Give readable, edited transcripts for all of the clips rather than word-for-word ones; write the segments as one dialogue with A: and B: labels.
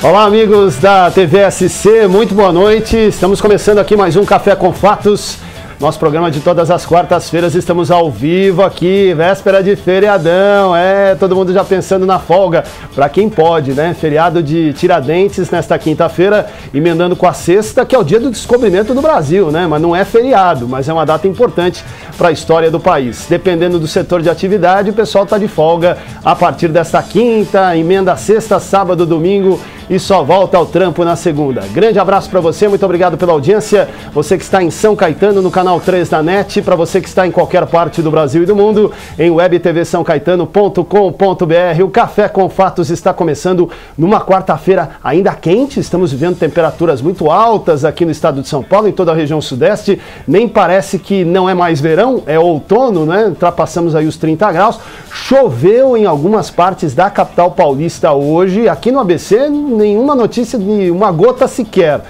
A: Olá, amigos da TV SC, muito boa noite. Estamos começando aqui mais um Café com Fatos. Nosso programa de todas as quartas-feiras, estamos ao vivo aqui, véspera de feriadão, todo mundo já pensando na folga, para quem pode, né? Feriado de Tiradentes nesta quinta-feira, emendando com a sexta, que é o dia do descobrimento do Brasil, né? Mas não é feriado, mas é uma data importante para a história do país. Dependendo do setor de atividade, o pessoal está de folga a partir desta quinta, emenda sexta, sábado, domingo e só volta ao trampo na segunda. Grande abraço para você, muito obrigado pela audiência. Você que está em São Caetano, no canal 3 da NET, para você que está em qualquer parte do Brasil e do mundo, em webtvsãocaetano.com.br. O Café com Fatos está começando numa quarta-feira ainda quente. Estamos vivendo temperaturas muito altas aqui no estado de São Paulo, em toda a região sudeste. Nem parece que não é mais verão, é outono, né? Ultrapassamos aí os 30 graus. Choveu em algumas partes da capital paulista hoje. Aqui no ABC, nenhuma notícia de uma gota sequer.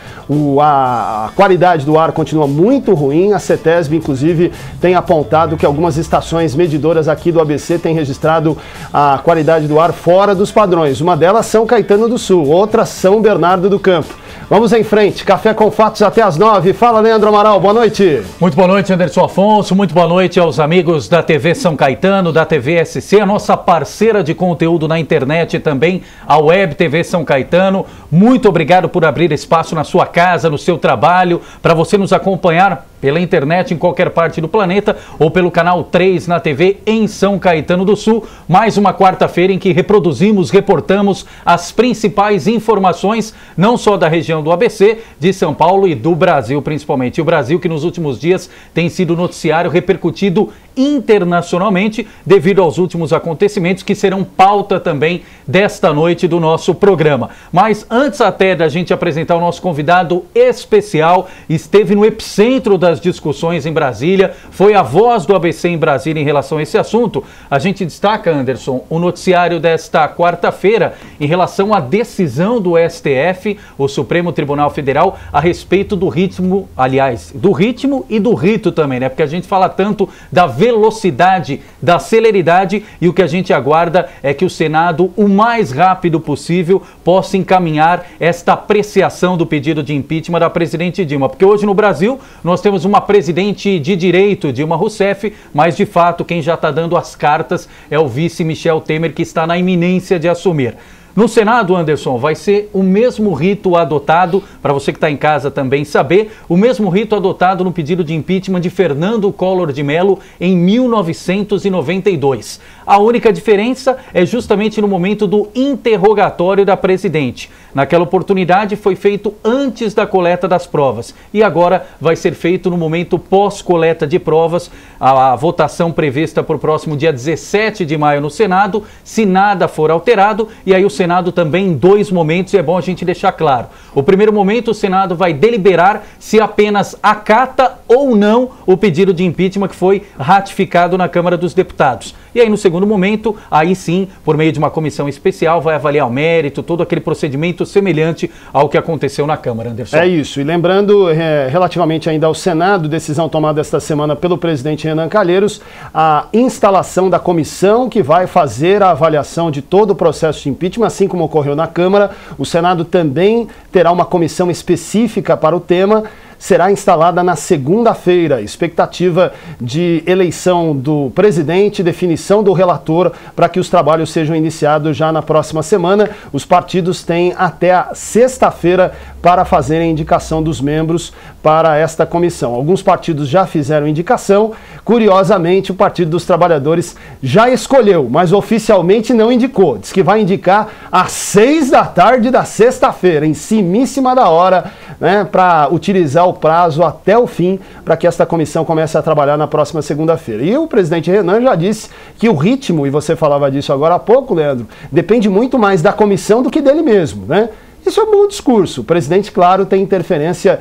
A: A qualidade do ar continua muito ruim. A CETESB, inclusive, tem apontado que algumas estações medidoras aqui do ABC têm registrado a qualidade do ar fora dos padrões. Uma delas São Caetano do Sul, outra São Bernardo do Campo. Vamos em frente, Café com Fatos até às 9. Fala, Leandro Amaral, boa noite.
B: Muito boa noite, Anderson Afonso. Muito boa noite aos amigos da TV São Caetano, da TV SC, a nossa parceira de conteúdo na internet e também a Web TV São Caetano. Muito obrigado por abrir espaço na sua casa, no seu trabalho, para você nos acompanhar pela internet em qualquer parte do planeta ou pelo canal 3 na TV em São Caetano do Sul. Mais uma quarta-feira em que reproduzimos, reportamos as principais informações, não só da região do ABC, de São Paulo e do Brasil principalmente. E o Brasil que nos últimos dias tem sido noticiário repercutido internacionalmente devido aos últimos acontecimentos que serão pauta também desta noite do nosso programa. Mas antes até da gente apresentar o nosso convidado especial, esteve no epicentro das discussões em Brasília, foi a voz do ABC em Brasília em relação a esse assunto. A gente destaca, Anderson, o noticiário desta quarta-feira em relação à decisão do STF, o Supremo Tribunal Federal, a respeito do ritmo, aliás, do ritmo e do rito também, né? Porque a gente fala tanto da velocidade, da celeridade, e o que a gente aguarda é que o Senado, o mais rápido possível, possa encaminhar esta apreciação do pedido de impeachment da presidente Dilma. Porque hoje no Brasil nós temos uma presidente de direito, Dilma Rousseff, mas de fato quem já está dando as cartas é o vice Michel Temer, que está na iminência de assumir. No Senado, Anderson, vai ser o mesmo rito adotado, para você que está em casa também saber, o mesmo rito adotado no pedido de impeachment de Fernando Collor de Mello em 1992. A única diferença é justamente no momento do interrogatório da presidente. Naquela oportunidade foi feito antes da coleta das provas e agora vai ser feito no momento pós-coleta de provas. A votação prevista para o próximo dia 17 de maio no Senado, se nada for alterado, e aí o Senado também em dois momentos, e é bom a gente deixar claro. O primeiro momento, o Senado vai deliberar se apenas acata ou não o pedido de impeachment que foi ratificado na Câmara dos Deputados. E aí no segundo momento, aí sim, por meio de uma comissão especial, vai avaliar o mérito, todo aquele procedimento semelhante ao que aconteceu na Câmara, Anderson.
A: É isso, e lembrando, relativamente ainda ao Senado, decisão tomada esta semana pelo presidente Renan Calheiros, a instalação da comissão que vai fazer a avaliação de todo o processo de impeachment, assim como ocorreu na Câmara. O Senado também terá uma comissão específica para o tema, será instalada na segunda-feira. Expectativa de eleição do presidente, definição do relator, para que os trabalhos sejam iniciados já na próxima semana. Os partidos têm até a sexta-feira para fazerem a indicação dos membros para esta comissão. Alguns partidos já fizeram indicação. Curiosamente, o Partido dos Trabalhadores já escolheu, mas oficialmente não indicou. Diz que vai indicar às 6 da tarde da sexta-feira, em cimíssima da hora, né, para utilizar o prazo até o fim, para que esta comissão comece a trabalhar na próxima segunda-feira. E o presidente Renan já disse que o ritmo, e você falava disso agora há pouco, Leandro, depende muito mais da comissão do que dele mesmo, né? Isso é um bom discurso. O presidente, claro, tem interferência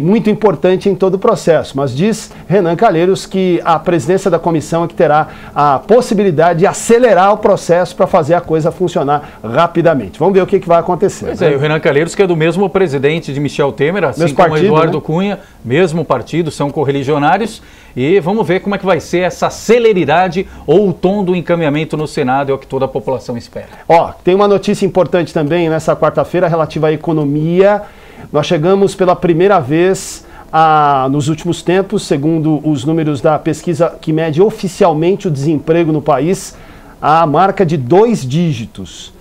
A: muito importante em todo o processo, mas diz Renan Calheiros que a presidência da comissão é que terá a possibilidade de acelerar o processo para fazer a coisa funcionar rapidamente. Vamos ver o que vai acontecer.
B: Pois é, o Renan Calheiros, que é do mesmo presidente de Michel Temer, assim
A: mesmo
B: como
A: partido,
B: Eduardo
A: né?
B: Cunha, mesmo partido, são correligionários. e vamos ver como é que vai ser essa celeridade ou o tom do encaminhamento no Senado, é o que toda a população espera.
A: Ó, tem uma notícia importante também nessa quarta-feira relativa à economia. Nós chegamos pela primeira vez nos últimos tempos, segundo os números da pesquisa que mede oficialmente o desemprego no país, a marca de 2 dígitos.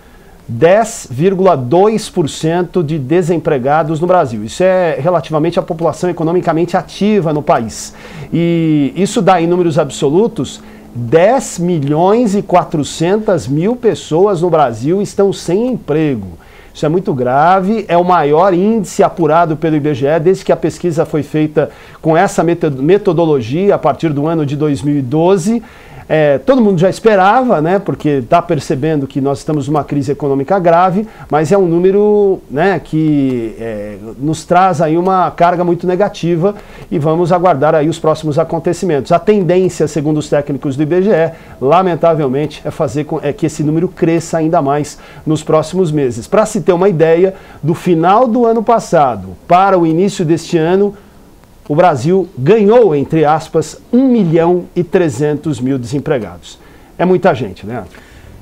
A: 10,2% de desempregados no Brasil. Isso é relativamente à população economicamente ativa no país. E isso dá, em números absolutos, 10.400.000 pessoas no Brasil estão sem emprego. Isso é muito grave, é o maior índice apurado pelo IBGE desde que a pesquisa foi feita com essa metodologia a partir do ano de 2012. Todo mundo já esperava, né, porque está percebendo que nós estamos numa crise econômica grave, mas é um número, né, que nos traz aí uma carga muito negativa e vamos aguardar aí os próximos acontecimentos. A tendência, segundo os técnicos do IBGE, lamentavelmente, é fazer que esse número cresça ainda mais nos próximos meses. Para se ter uma ideia, do final do ano passado para o início deste ano, o Brasil ganhou, entre aspas, 1.300.000 desempregados. É muita gente, né?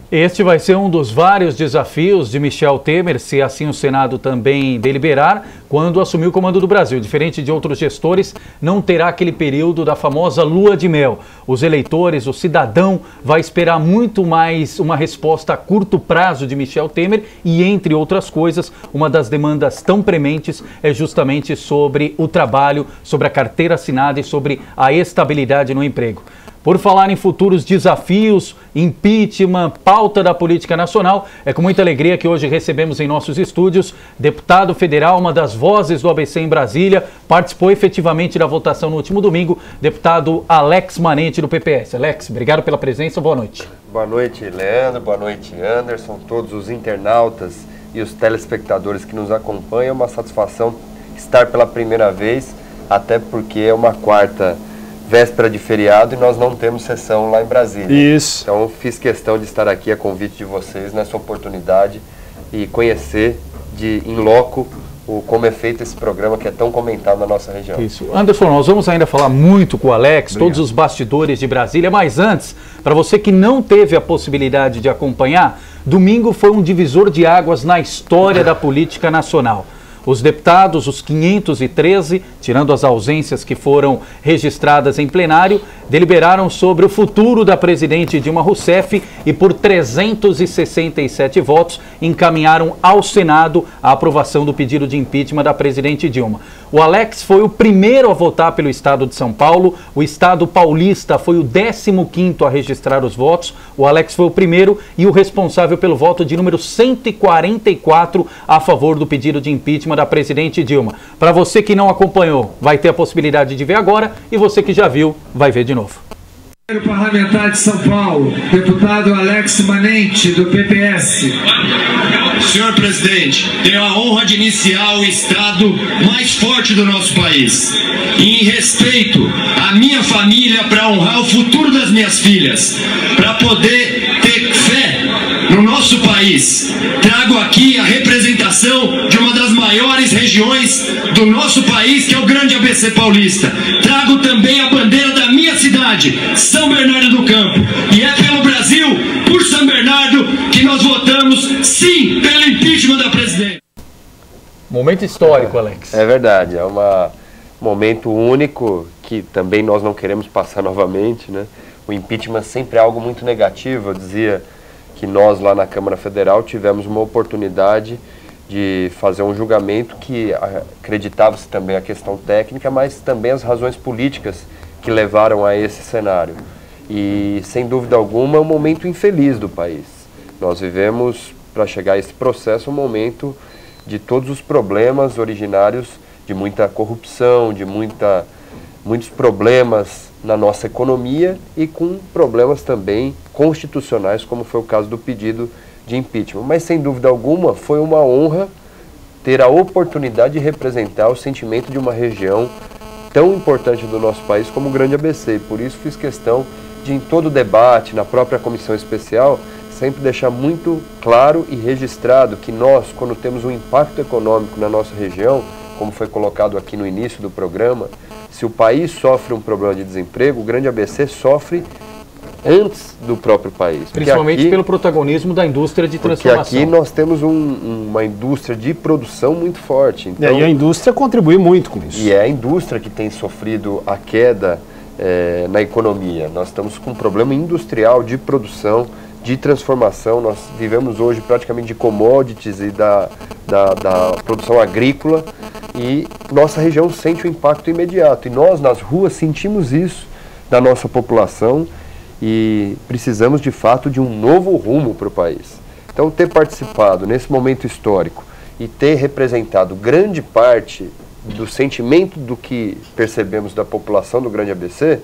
B: Este vai ser um dos vários desafios de Michel Temer, se assim o Senado também deliberar, quando assumir o comando do Brasil. Diferente de outros gestores, não terá aquele período da famosa lua de mel. Os eleitores, o cidadão, vai esperar muito mais uma resposta a curto prazo de Michel Temer e, entre outras coisas, uma das demandas tão prementes é justamente sobre o trabalho, sobre a carteira assinada e sobre a estabilidade no emprego. Por falar em futuros desafios, impeachment, pauta da política nacional, é com muita alegria que hoje recebemos em nossos estúdios deputado federal, uma das vozes do ABC em Brasília, participou efetivamente da votação no último domingo, deputado Alex Manente do PPS. Alex, obrigado pela presença, boa noite.
C: Boa noite, Leandro, boa noite, Anderson, todos os internautas e os telespectadores que nos acompanham. É uma satisfação estar pela primeira vez, até porque é uma quarta véspera de feriado e nós não temos sessão lá em Brasília.
A: Isso.
C: Então fiz questão de estar aqui a convite de vocês nessa oportunidade e conhecer in loco como é feito esse programa que é tão comentado na nossa região.
B: Isso. Anderson, nós vamos ainda falar muito com o Alex, todos os bastidores de Brasília, mas antes, para você que não teve a possibilidade de acompanhar, domingo foi um divisor de águas na história da política nacional. Os deputados, os 513, tirando as ausências que foram registradas em plenário, deliberaram sobre o futuro da presidente Dilma Rousseff e por 367 votos encaminharam ao Senado a aprovação do pedido de impeachment da presidente Dilma. O Alex foi o primeiro a votar pelo estado de São Paulo, o estado paulista foi o 15º a registrar os votos, o Alex foi o primeiro e o responsável pelo voto de número 144 a favor do pedido de impeachment da presidente Dilma. Para você que não acompanhou, vai ter a possibilidade de ver agora e você que já viu, vai ver de novo.
D: Parlamentar de São Paulo, deputado Alex Manente, do PPS.
E: Senhor presidente, tenho a honra de iniciar o estado mais forte do nosso país. E em respeito à minha família, para honrar o futuro das minhas filhas, para poder ter fé no nosso país, trago aqui a representação de uma das maiores regiões do nosso país, que é o Grande ABC Paulista. Trago também a bandeira da minha cidade, São Bernardo do Campo. E é pelo Brasil, por São Bernardo, que nós votamos sim pelo impeachment da presidente.
B: Momento histórico, Alex.
C: É verdade, é um momento único que também nós não queremos passar novamente, né? O impeachment sempre é algo muito negativo. Eu dizia que nós lá na Câmara Federal tivemos uma oportunidade de fazer um julgamento que acreditava-se também a questão técnica, mas também as razões políticas que levaram a esse cenário. E, sem dúvida alguma, é um momento infeliz do país. Nós vivemos, para chegar a esse processo, um momento de todos os problemas originários de muita corrupção, de muitos problemas na nossa economia e com problemas também constitucionais, como foi o caso do pedido de impeachment. Mas, sem dúvida alguma, foi uma honra ter a oportunidade de representar o sentimento de uma região tão importante do nosso país como o Grande ABC. E por isso fiz questão de, em todo o debate, na própria comissão especial, sempre deixar muito claro e registrado que nós, quando temos um impacto econômico na nossa região, como foi colocado aqui no início do programa, Se o país sofre um problema de desemprego, o Grande ABC sofre antes do próprio país.
B: Principalmente aqui, pelo protagonismo da indústria de transformação.
C: Porque aqui nós temos uma indústria de produção muito forte.
A: Então, e a indústria contribui muito com isso.
C: E é a indústria que tem sofrido a queda na economia. Nós estamos com um problema industrial de produção, de transformação. Nós vivemos hoje praticamente de commodities e da produção agrícola, e nossa região sente o impacto imediato. E nós, nas ruas, sentimos isso da nossa população e precisamos, de fato, de um novo rumo para o país. Então, ter participado nesse momento histórico e ter representado grande parte do sentimento do que percebemos da população do Grande ABC,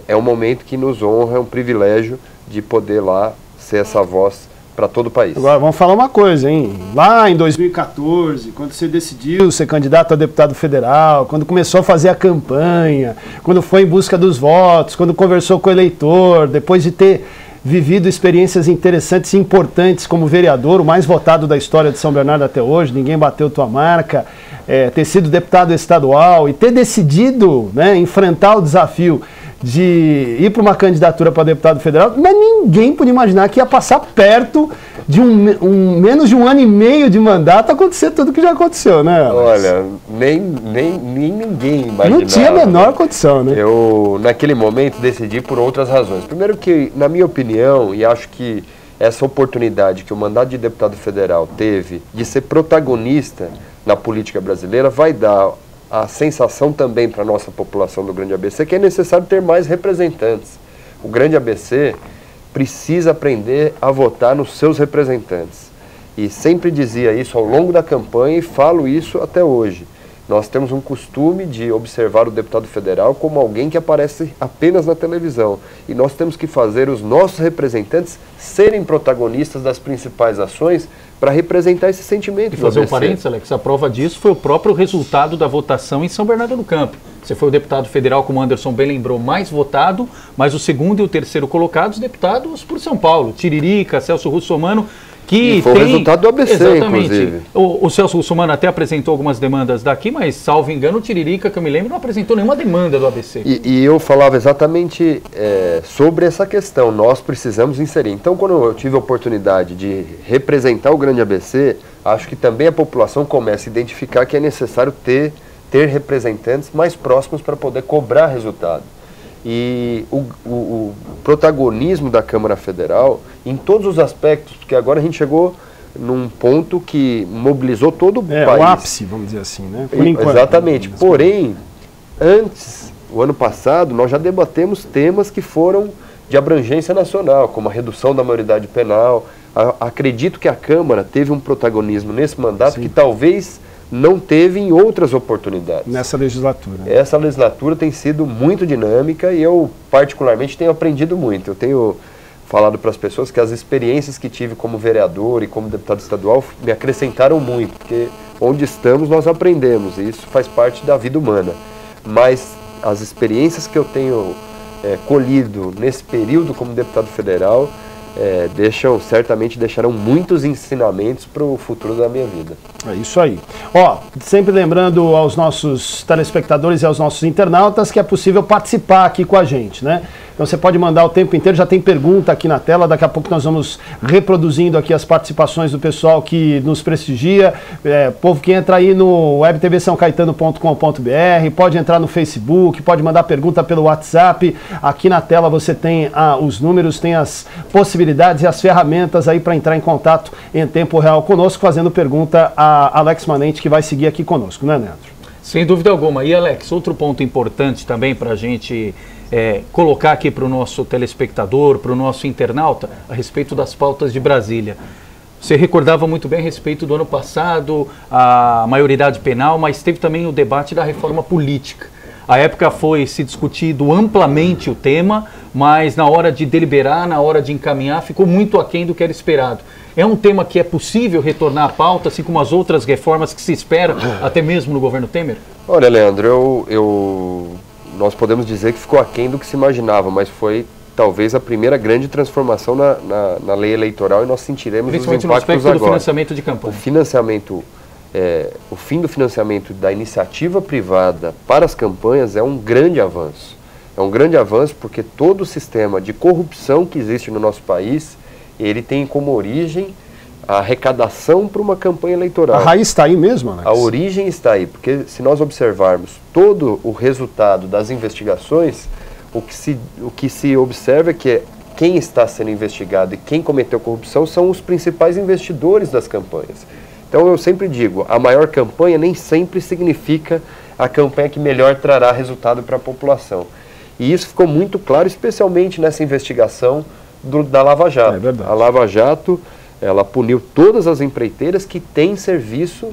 C: é um momento que nos honra, é um privilégio de poder lá ser essa voz para todo o país.
A: Agora, vamos falar uma coisa, hein? Lá em 2014, quando você decidiu ser candidato a deputado federal, quando começou a fazer a campanha, quando foi em busca dos votos, quando conversou com o eleitor, depois de ter vivido experiências interessantes e importantes como vereador, o mais votado da história de São Bernardo até hoje, ninguém bateu tua marca, ter sido deputado estadual e ter decidido, né, enfrentar o desafio de ir para uma candidatura para deputado federal, mas ninguém podia imaginar que ia passar perto de menos de um ano e meio de mandato acontecer tudo que já aconteceu, né, Alex?
C: Olha, nem ninguém imaginava.
A: Não tinha a menor condição, né?
C: Eu, naquele momento, decidi por outras razões. Primeiro que, na minha opinião, e acho que essa oportunidade que o mandato de deputado federal teve de ser protagonista na política brasileira vai dar a sensação também para a nossa população do Grande ABC que é necessário ter mais representantes. O Grande ABC precisa aprender a votar nos seus representantes. E sempre dizia isso ao longo da campanha e falo isso até hoje. Nós temos um costume de observar o deputado federal como alguém que aparece apenas na televisão. E nós temos que fazer os nossos representantes serem protagonistas das principais ações para representar esse sentimento.
B: E fazer um parênteses, Alex, a prova disso foi o próprio resultado da votação em São Bernardo do Campo. Você foi o deputado federal, como o Anderson bem lembrou, mais votado, mas o segundo e o terceiro colocados, deputados por São Paulo. Tiririca, Celso Russomano, que
C: e foi
B: tem...
C: o resultado do ABC,
B: exatamente.
C: Inclusive.
B: O Celso Russomano até apresentou algumas demandas daqui, mas, salvo engano, o Tiririca, que eu me lembro, não apresentou nenhuma demanda do ABC.
C: E eu falava exatamente sobre essa questão. Nós precisamos inserir. Então, quando eu tive a oportunidade de representar o Grande ABC, acho que também a população começa a identificar que é necessário ter representantes mais próximos para poder cobrar resultado. E o protagonismo da Câmara Federal, em todos os aspectos, porque agora a gente chegou num ponto que mobilizou todo o país.
A: O ápice, vamos dizer assim, né? Por enquanto,
C: exatamente. Porém, antes, o ano passado, nós já debatemos temas que foram de abrangência nacional, como a redução da maioridade penal. Acredito que a Câmara teve um protagonismo nesse mandato que talvez não teve em outras oportunidades.
A: Nessa legislatura.
C: Essa legislatura tem sido muito dinâmica e eu, particularmente, tenho aprendido muito. Eu tenho falado para as pessoas que as experiências que tive como vereador e como deputado estadual me acrescentaram muito, porque onde estamos nós aprendemos e isso faz parte da vida humana. Mas as experiências que eu tenho colhido nesse período como deputado federal certamente deixarão muitos ensinamentos para o futuro da minha vida.
A: É isso aí. Ó, sempre lembrando aos nossos telespectadores e aos nossos internautas que é possível participar aqui com a gente, né? Então você pode mandar o tempo inteiro, já tem pergunta aqui na tela, daqui a pouco nós vamos reproduzindo aqui as participações do pessoal que nos prestigia, povo que entra aí no webtvsãocaetano.com.br, pode entrar no Facebook, pode mandar pergunta pelo WhatsApp, aqui na tela você tem os números, tem as possibilidades e as ferramentas aí para entrar em contato em tempo real conosco, fazendo pergunta a Alex Manente, que vai seguir aqui conosco, né, Leandro?
B: Sem dúvida alguma. E, Alex, outro ponto importante também para a gente colocar aqui para o nosso telespectador, para o nosso internauta, a respeito das pautas de Brasília. Você recordava muito bem a respeito do ano passado, a maioridade penal, mas teve também o debate da reforma política. À época foi se discutido amplamente o tema, mas na hora de deliberar, na hora de encaminhar, ficou muito aquém do que era esperado. É um tema que é possível retornar à pauta, assim como as outras reformas que se esperam, até mesmo no governo Temer?
C: Olha, Leandro, nós podemos dizer que ficou aquém do que se imaginava, mas foi talvez a primeira grande transformação na lei eleitoral e nós sentiremos os impactos agora.
B: Principalmente no aspecto do financiamento de campanha.
C: O financiamento o fim do financiamento da iniciativa privada para as campanhas é um grande avanço. É um grande avanço porque todo o sistema de corrupção que existe no nosso país, ele tem como origem a arrecadação para uma campanha eleitoral.
A: A raiz está aí mesmo, Alex?
C: A origem está aí, porque se nós observarmos todo o resultado das investigações, o que se observa é que quem está sendo investigado e quem cometeu corrupção são os principais investidores das campanhas. Então eu sempre digo, a maior campanha nem sempre significa a campanha que melhor trará resultado para a população. E isso ficou muito claro, especialmente nessa investigação da Lava Jato.
A: É verdade.
C: A Lava Jato, ela puniu todas as empreiteiras que têm serviço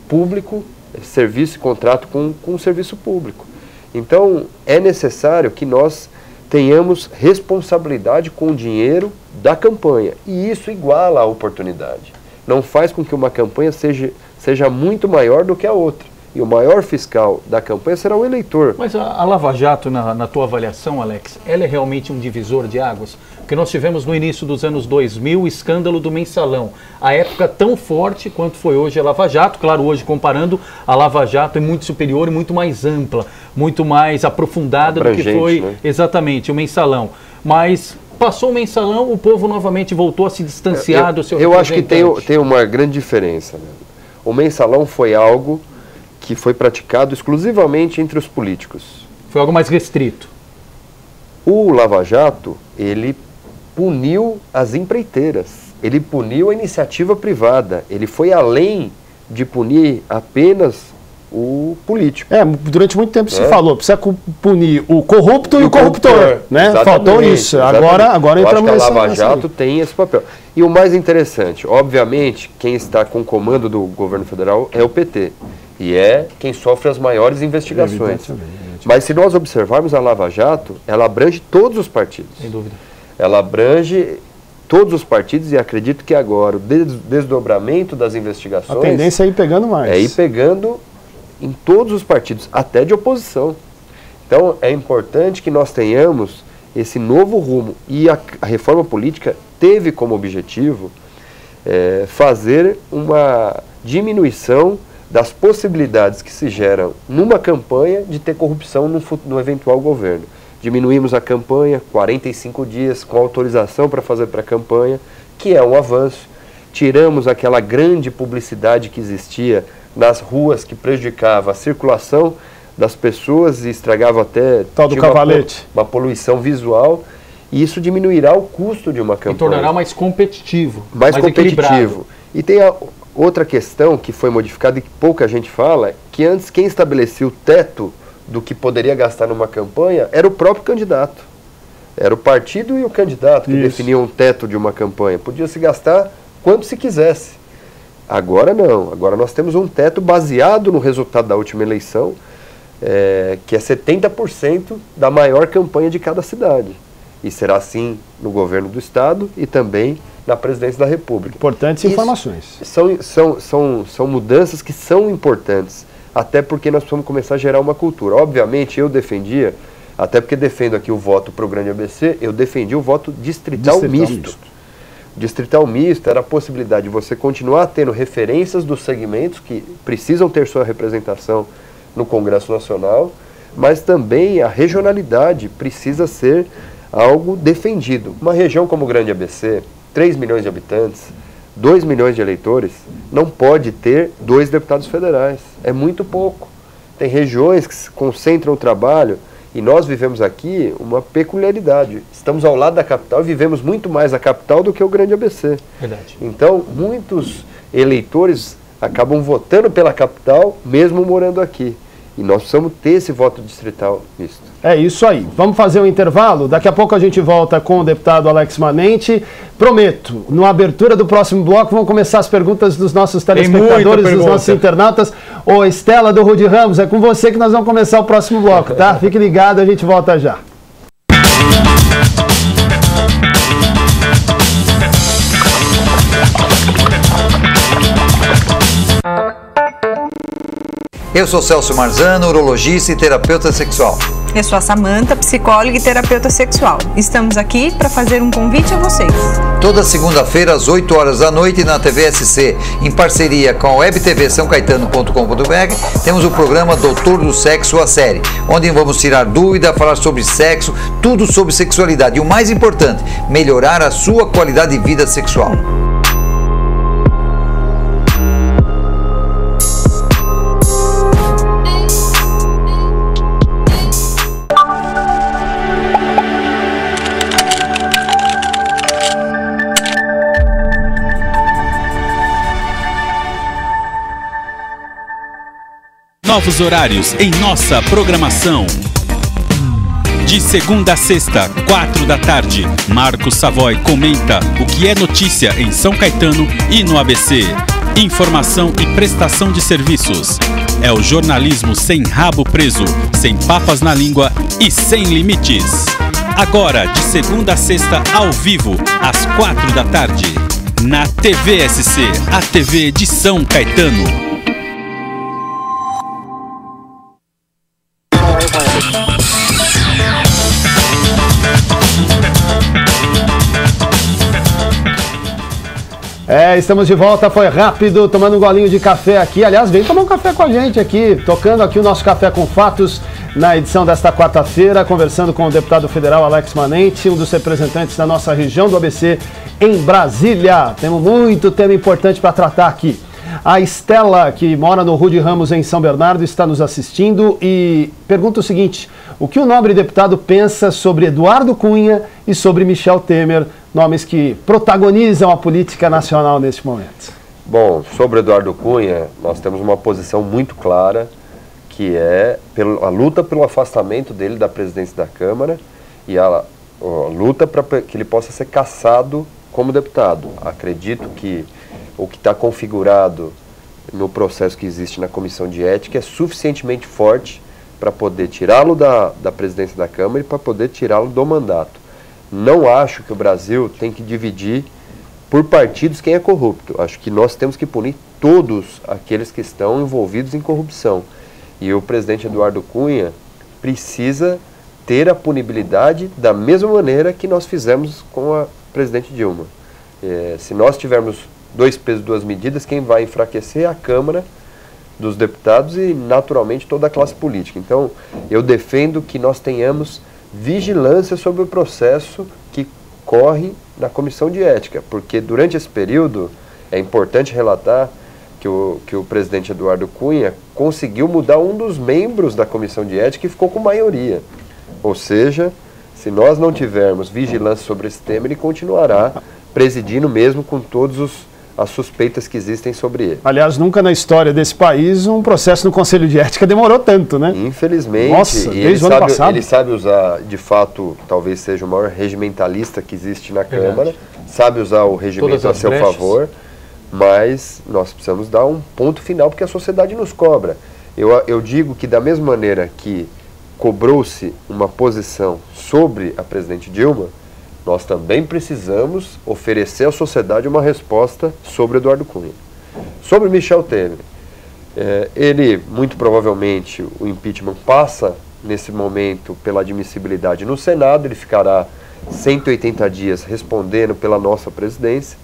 C: público, serviço e contrato com o serviço público. Então, é necessário que nós tenhamos responsabilidade com o dinheiro da campanha. E isso iguala a oportunidade. Não faz com que uma campanha seja muito maior do que a outra. E o maior fiscal da campanha será o eleitor.
B: Mas a Lava Jato, na tua avaliação, Alex, ela é realmente um divisor de águas? Porque nós tivemos no início dos anos 2000 o escândalo do mensalão. A época tão forte quanto foi hoje a Lava Jato. Claro, hoje comparando, a Lava Jato é muito superior e muito mais ampla, muito mais aprofundada do que foi, né? Exatamente, o mensalão. Mas passou o mensalão, o povo novamente voltou a se distanciar do seu representante.
C: Eu acho que tem uma grande diferença, né? O mensalão foi algo que foi praticado exclusivamente entre os políticos.
B: Foi algo mais restrito.
C: O Lava Jato, ele puniu as empreiteiras, ele puniu a iniciativa privada, ele foi além de punir apenas o político.
A: Durante muito tempo se falou, precisa punir o corrupto e o corruptor, né? Faltou isso. Agora entramos
C: nessa. A Lava Jato tem esse papel. E o mais interessante, obviamente, quem está com o comando do governo federal é o PT. E é quem sofre as maiores investigações. Mas se nós observarmos a Lava Jato, ela abrange todos os partidos.
B: Sem dúvida.
C: Ela abrange todos os partidos e acredito que agora o desdobramento das investigações...
A: A tendência é ir pegando mais.
C: É ir pegando em todos os partidos, até de oposição. Então é importante que nós tenhamos esse novo rumo. E a reforma política teve como objetivo fazer uma diminuição das possibilidades que se geram numa campanha de ter corrupção no eventual governo. Diminuímos a campanha, 45 dias com autorização para fazer pré-campanha, que é um avanço. Tiramos aquela grande publicidade que existia nas ruas, que prejudicava a circulação das pessoas e estragava até
A: tal do cavalete,
C: uma poluição visual. E isso diminuirá o custo de uma campanha.
B: E tornará mais competitivo.
C: Mais competitivo. E tem outra questão que foi modificada e que pouca gente fala, que antes quem estabelecia o teto do que poderia gastar numa campanha era o próprio candidato. Era o partido e o candidato que definiam o teto de uma campanha. Podia se gastar quanto se quisesse. Agora não. Agora nós temos um teto baseado no resultado da última eleição, que é 70% da maior campanha de cada cidade. E será assim no governo do estado e também na presidência da República.
A: Importantes informações.
C: São mudanças que são importantes, até porque nós precisamos começar a gerar uma cultura. Obviamente eu defendia, até porque defendo aqui o voto para o Grande ABC, eu defendi o voto distrital misto. Distrital misto era a possibilidade de você continuar tendo referências dos segmentos que precisam ter sua representação no Congresso Nacional, mas também a regionalidade precisa ser algo defendido. Uma região como o Grande ABC, 3 milhões de habitantes, 2 milhões de eleitores, não pode ter 2 deputados federais. É muito pouco. Tem regiões que concentram o trabalho e nós vivemos aqui uma peculiaridade. Estamos ao lado da capital e vivemos muito mais a capital do que o Grande ABC.
B: Verdade.
C: Então, muitos eleitores acabam votando pela capital, mesmo morando aqui. E nós precisamos ter esse voto distrital misto.
A: É isso aí. Vamos fazer um intervalo? Daqui a pouco a gente volta com o deputado Alex Manente. Prometo, na abertura do próximo bloco vão começar as perguntas dos nossos telespectadores, dos nossos internautas. Ô, Estela do Rude Ramos, é com você que nós vamos começar o próximo bloco, tá? Fique ligado, a gente volta já.
F: Eu sou Celso Marzano, urologista e terapeuta sexual.
G: Eu sou a Samanta, psicóloga e terapeuta sexual. Estamos aqui para fazer um convite a vocês.
F: Toda segunda-feira, às 8 horas da noite, na TV SC, em parceria com a webtvsãocaetano.com.br, temos o programa Doutor do Sexo, a série, onde vamos tirar dúvida, falar sobre sexo, tudo sobre sexualidade. E o mais importante, melhorar a sua qualidade de vida sexual.
H: Novos horários em nossa programação. De segunda a sexta, 4 da tarde, Marcos Savoy comenta o que é notícia em São Caetano e no ABC. Informação e prestação de serviços. É o jornalismo sem rabo preso, sem papas na língua e sem limites. Agora, de segunda a sexta, ao vivo, às 4 da tarde, na TV SC, a TV de São Caetano.
A: Estamos de volta, foi rápido, tomando um golinho de café aqui. Aliás, vem tomar um café com a gente aqui, tocando aqui o nosso Café com Fatos, na edição desta quarta-feira, conversando com o deputado federal Alex Manente, um dos representantes da nossa região do ABC em Brasília. Temos muito tema importante para tratar aqui. A Estela, que mora no Rude Ramos, em São Bernardo, está nos assistindo e pergunta o seguinte: o que o nobre deputado pensa sobre Eduardo Cunha e sobre Michel Temer, nomes que protagonizam a política nacional neste momento?
C: Bom, sobre Eduardo Cunha, nós temos uma posição muito clara, que é a luta pelo afastamento dele da presidência da Câmara e a luta para que ele possa ser cassado como deputado. Acredito que o que está configurado no processo que existe na Comissão de Ética é suficientemente forte para poder tirá-lo da presidência da Câmara e para poder tirá-lo do mandato. Não acho que o Brasil tem que dividir por partidos quem é corrupto. Acho que nós temos que punir todos aqueles que estão envolvidos em corrupção. E o presidente Eduardo Cunha precisa ter a punibilidade da mesma maneira que nós fizemos com a presidente Dilma. Se nós tivermos 2 pesos, 2 medidas, quem vai enfraquecer é a Câmara dos Deputados e, naturalmente, toda a classe política. Então, eu defendo que nós tenhamos vigilância sobre o processo que corre na Comissão de Ética, porque durante esse período é importante relatar que o presidente Eduardo Cunha conseguiu mudar um dos membros da Comissão de Ética e ficou com maioria. Ou seja, se nós não tivermos vigilância sobre esse tema, ele continuará presidindo mesmo com todas as suspeitas que existem sobre ele.
A: Aliás, nunca na história desse país um processo no Conselho de Ética demorou tanto, né?
C: Infelizmente.
A: Nossa, desde o ano passado.
C: Ele sabe usar, de fato, talvez seja o maior regimentalista que existe na Câmara, sabe usar o regimento a seu favor, mas nós precisamos dar um ponto final, porque a sociedade nos cobra. Eu digo que da mesma maneira que cobrou-se uma posição sobre a presidente Dilma, nós também precisamos oferecer à sociedade uma resposta sobre Eduardo Cunha. Sobre Michel Temer, ele, muito provavelmente, o impeachment passa, nesse momento, pela admissibilidade no Senado, ele ficará 180 dias respondendo pela nossa presidência,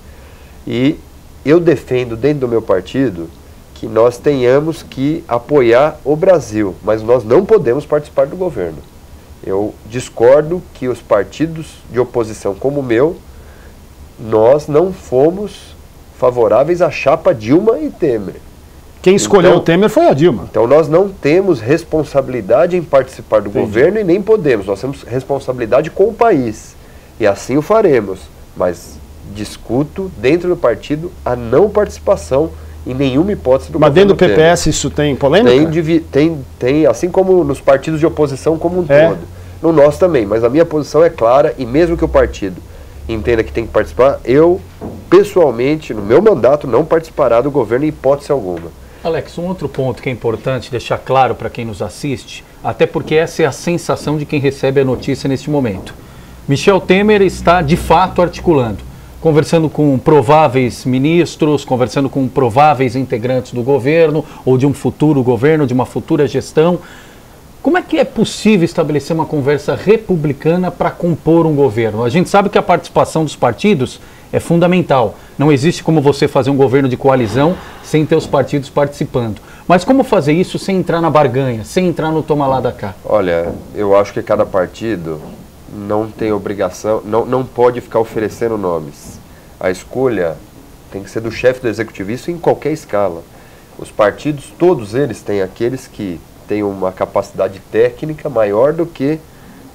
C: e eu defendo, dentro do meu partido, que nós tenhamos que apoiar o Brasil, mas nós não podemos participar do governo. Eu discordo que os partidos de oposição como o meu, nós não fomos favoráveis à chapa Dilma e Temer.
A: Quem escolheu o Temer foi a Dilma.
C: Então nós não temos responsabilidade em participar do governo e nem podemos. Nós temos responsabilidade com o país. E assim o faremos. Mas discuto dentro do partido a não participação em nenhuma hipótese do governo.
A: Mas dentro do PPS isso tem polêmica?
C: Tem, assim como nos partidos de oposição como um todo. No nosso também, mas a minha posição é clara e mesmo que o partido entenda que tem que participar, eu, pessoalmente, no meu mandato, não participará do governo em hipótese alguma.
B: Alex, um outro ponto que é importante deixar claro para quem nos assiste, até porque essa é a sensação de quem recebe a notícia neste momento. Michel Temer está, de fato, articulando conversando com prováveis ministros, conversando com prováveis integrantes do governo, ou de um futuro governo, de uma futura gestão. Como é que é possível estabelecer uma conversa republicana para compor um governo? A gente sabe que a participação dos partidos é fundamental. Não existe como você fazer um governo de coalizão sem ter os partidos participando. Mas como fazer isso sem entrar na barganha, sem entrar no toma lá da cá?
C: Olha, eu acho que cada partido não tem obrigação, não pode ficar oferecendo nomes. A escolha tem que ser do chefe do executivo, isso em qualquer escala. Os partidos, todos eles têm aqueles que têm uma capacidade técnica maior do que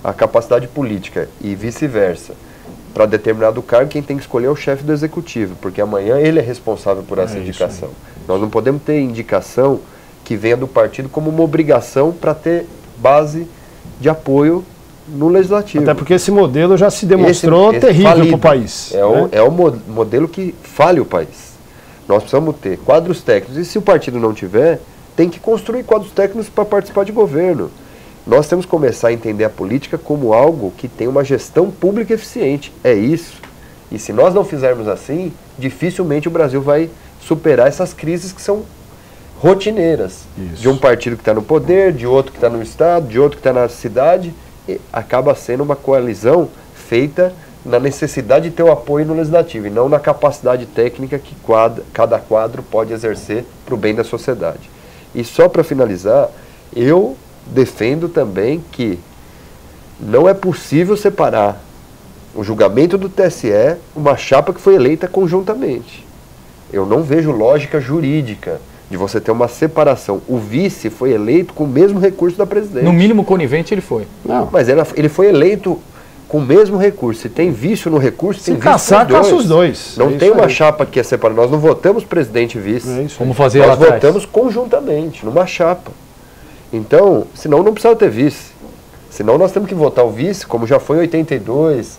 C: a capacidade política e vice-versa. Para determinado cargo, quem tem que escolher é o chefe do executivo, porque amanhã ele é responsável por essa indicação. Nós não podemos ter indicação que venha do partido como uma obrigação para ter base de apoio no legislativo.
A: Até porque esse modelo já se demonstrou terrível para o país.
C: É o modelo que falha o país. Nós precisamos ter quadros técnicos, e se o partido não tiver, tem que construir quadros técnicos para participar de governo. Nós temos que começar a entender a política como algo que tem uma gestão pública eficiente. É isso. E se nós não fizermos assim, dificilmente o Brasil vai superar essas crises que são rotineiras. Isso. De um partido que está no poder, de outro que está no estado, de outro que está na cidade. E acaba sendo uma coalizão feita na necessidade de ter o apoio no legislativo e não na capacidade técnica que cada quadro pode exercer para o bem da sociedade. E só para finalizar, eu defendo também que não é possível separar o julgamento do TSE, uma chapa que foi eleita conjuntamente. Eu não vejo lógica jurídica de você ter uma separação. O vice foi eleito com o mesmo recurso da presidente.
B: No mínimo conivente ele foi.
C: Não, mas ele foi eleito com o mesmo recurso. Se tem vício no recurso, tem vício
A: caçar, caça os dois.
C: Não tem uma chapa que é separada. Nós não votamos presidente e vice.
B: Como fazer lá atrás?
C: Nós votamos conjuntamente, numa chapa. Então, senão não precisa ter vice. Senão nós temos que votar o vice, como já foi em 82,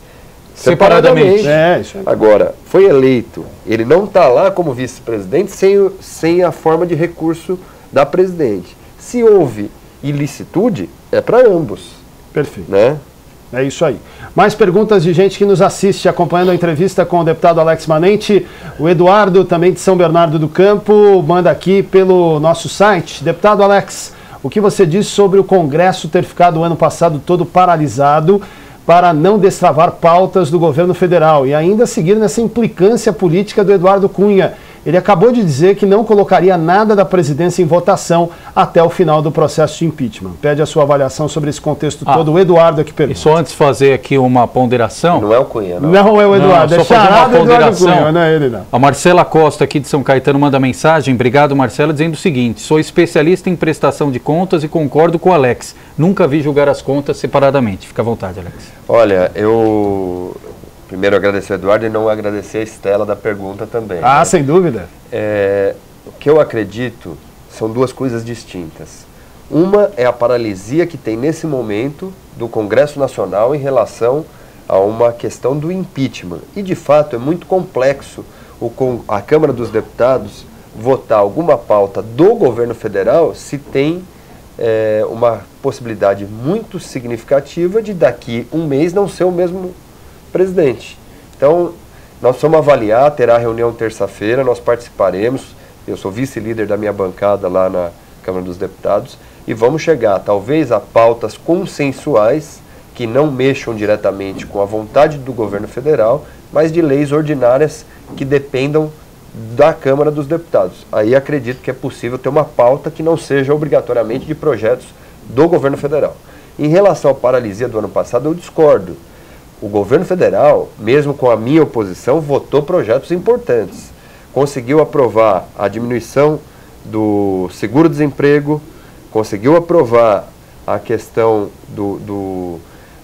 C: separadamente.
A: Isso aí.
C: Agora, foi eleito. Ele não está lá como vice-presidente sem a forma de recurso da presidente. Se houve ilicitude, é para ambos.
A: Perfeito.
C: Né?
A: É isso aí. Mais perguntas de gente que nos assiste, acompanhando a entrevista com o deputado Alex Manente. O Eduardo, também de São Bernardo do Campo, manda aqui pelo nosso site. Deputado Alex, o que você diz sobre o Congresso ter ficado o ano passado todo paralisado para não destravar pautas do governo federal e ainda seguir nessa implicância política do Eduardo Cunha? Ele acabou de dizer que não colocaria nada da presidência em votação até o final do processo de impeachment. Pede a sua avaliação sobre esse contexto todo. O Eduardo aqui pergunta.
B: E só antes de fazer aqui uma ponderação...
C: Não é o Cunha, não.
A: Não é o Eduardo,
B: não,
A: é charado Eduardo Cunha, não é ele, não.
B: A Marcela Costa, aqui de São Caetano, manda mensagem. Obrigado, Marcela, dizendo o seguinte: sou especialista em prestação de contas e concordo com o Alex. Nunca vi julgar as contas separadamente. Fica à vontade, Alex.
C: Olha, eu... Primeiro agradecer ao Eduardo e não agradecer a Estela da pergunta também.
A: Né? Sem dúvida.
C: O que eu acredito são duas coisas distintas. Uma é a paralisia que tem nesse momento do Congresso Nacional em relação a uma questão do impeachment. E de fato é muito complexo a Câmara dos Deputados votar alguma pauta do governo federal se tem uma possibilidade muito significativa de daqui um mês não ser o mesmo presidente. Então, nós vamos avaliar, terá reunião terça-feira, nós participaremos, eu sou vice-líder da minha bancada lá na Câmara dos Deputados, e vamos chegar, talvez, a pautas consensuais que não mexam diretamente com a vontade do governo federal, mas de leis ordinárias que dependam da Câmara dos Deputados. Aí acredito que é possível ter uma pauta que não seja obrigatoriamente de projetos do governo federal. Em relação à paralisia do ano passado, eu discordo. O governo federal, mesmo com a minha oposição, votou projetos importantes. Conseguiu aprovar a diminuição do seguro-desemprego, conseguiu aprovar a questão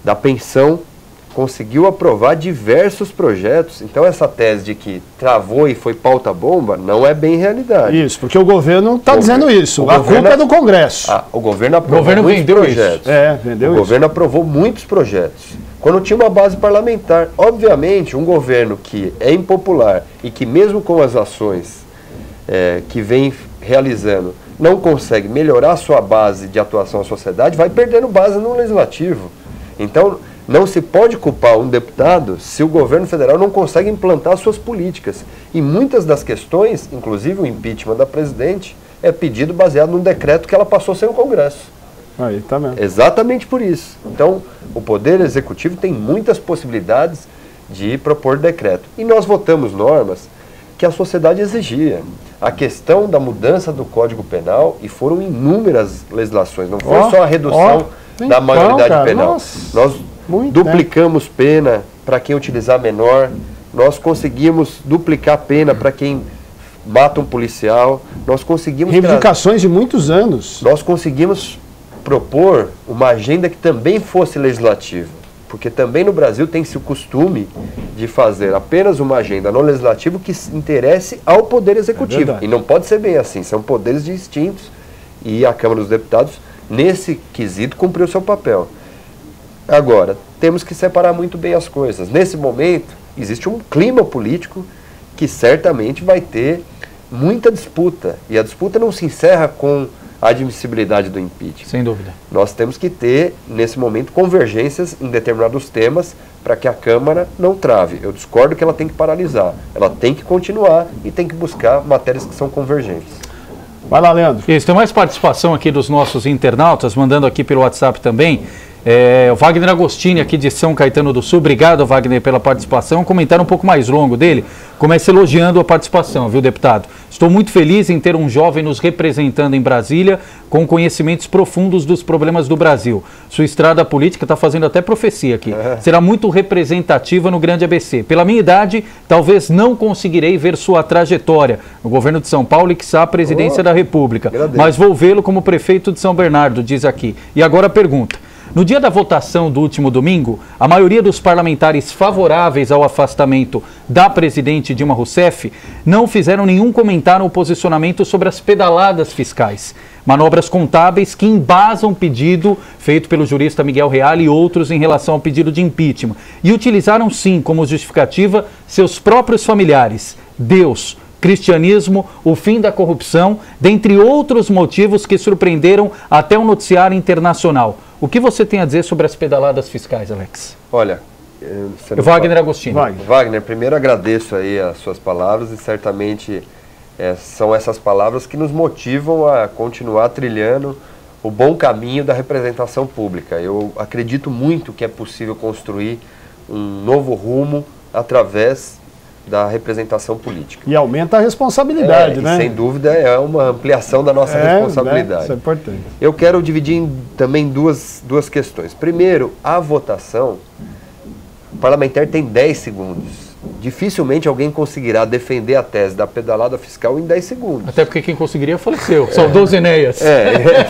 C: da pensão, conseguiu aprovar diversos projetos. Então essa tese de que travou e foi pauta-bomba não é bem realidade.
A: Isso, porque o governo está dizendo isso. A culpa é do Congresso.
C: O governo aprovou muitos projetos.
A: Vendeu isso.
C: O governo aprovou muitos projetos. Quando tinha uma base parlamentar, obviamente, um governo que é impopular e que mesmo com as ações que vem realizando, não consegue melhorar a sua base de atuação à sociedade, vai perdendo base no legislativo. Então, Não se pode culpar um deputado se o governo federal não consegue implantar suas políticas. E muitas das questões, inclusive o impeachment da presidente, é pedido baseado num decreto que ela passou sem o Congresso.
A: Aí, tá mesmo.
C: Exatamente por isso. Então, o Poder Executivo tem muitas possibilidades de propor decreto. E nós votamos normas que a sociedade exigia. A questão da mudança do Código Penal, e foram inúmeras legislações, não foi só a redução da maioridade penal. Nós duplicamos pena para quem utilizar menor, nós conseguimos duplicar pena para quem mata um policial, nós conseguimos...
A: Reivindicações de muitos anos.
C: Nós conseguimos propor uma agenda que também fosse legislativa, porque também no Brasil tem-se o costume de fazer apenas uma agenda no legislativo que interesse ao Poder Executivo. E não pode ser bem assim, são poderes distintos e a Câmara dos Deputados, nesse quesito, cumpriu o seu papel. Agora, temos que separar muito bem as coisas. Nesse momento, existe um clima político que certamente vai ter muita disputa. E a disputa não se encerra com a admissibilidade do impeachment.
B: Sem dúvida.
C: Nós temos que ter, nesse momento, convergências em determinados temas para que a Câmara não trave. Eu discordo que ela tem que paralisar. Ela tem que continuar e tem que buscar matérias que são convergentes.
A: Vai lá, Leandro.
B: Isso, tem mais participação aqui dos nossos internautas, mandando aqui pelo WhatsApp também. O Wagner Agostini, aqui de São Caetano do Sul. Obrigado, Wagner, pela participação. Um comentário um pouco mais longo dele. Começa elogiando a participação, viu, deputado? Estou muito feliz em ter um jovem nos representando em Brasília com conhecimentos profundos dos problemas do Brasil. Sua estrada política está fazendo até profecia aqui. Será muito representativa no grande ABC. Pela minha idade, talvez não conseguirei ver sua trajetória no governo de São Paulo e quiçá a presidência da República. Mas vou vê-lo como prefeito de São Bernardo, diz aqui. E agora a pergunta. No dia da votação do último domingo, a maioria dos parlamentares favoráveis ao afastamento da presidente Dilma Rousseff não fizeram nenhum comentário ou posicionamento sobre as pedaladas fiscais, manobras contábeis que embasam o pedido feito pelo jurista Miguel Reale e outros em relação ao pedido de impeachment. E utilizaram sim como justificativa seus próprios familiares, Deus, cristianismo, o fim da corrupção, dentre outros motivos que surpreenderam até o noticiário internacional. O que você tem a dizer sobre as pedaladas fiscais, Alex?
C: Olha,
B: Wagner Agostini.
C: Wagner, primeiro agradeço aí as suas palavras e certamente são essas palavras que nos motivam a continuar trilhando o bom caminho da representação pública. Eu acredito muito que é possível construir um novo rumo através da representação política.
A: E aumenta a responsabilidade, né?
C: Sem dúvida é uma ampliação da nossa responsabilidade.
A: Né? Isso é importante.
C: Eu quero dividir também duas questões. Primeiro, a votação, o parlamentar tem 10 segundos. Dificilmente alguém conseguirá defender a tese da pedalada fiscal em 10 segundos.
B: Até porque quem conseguiria faleceu. Saudoso Enéas.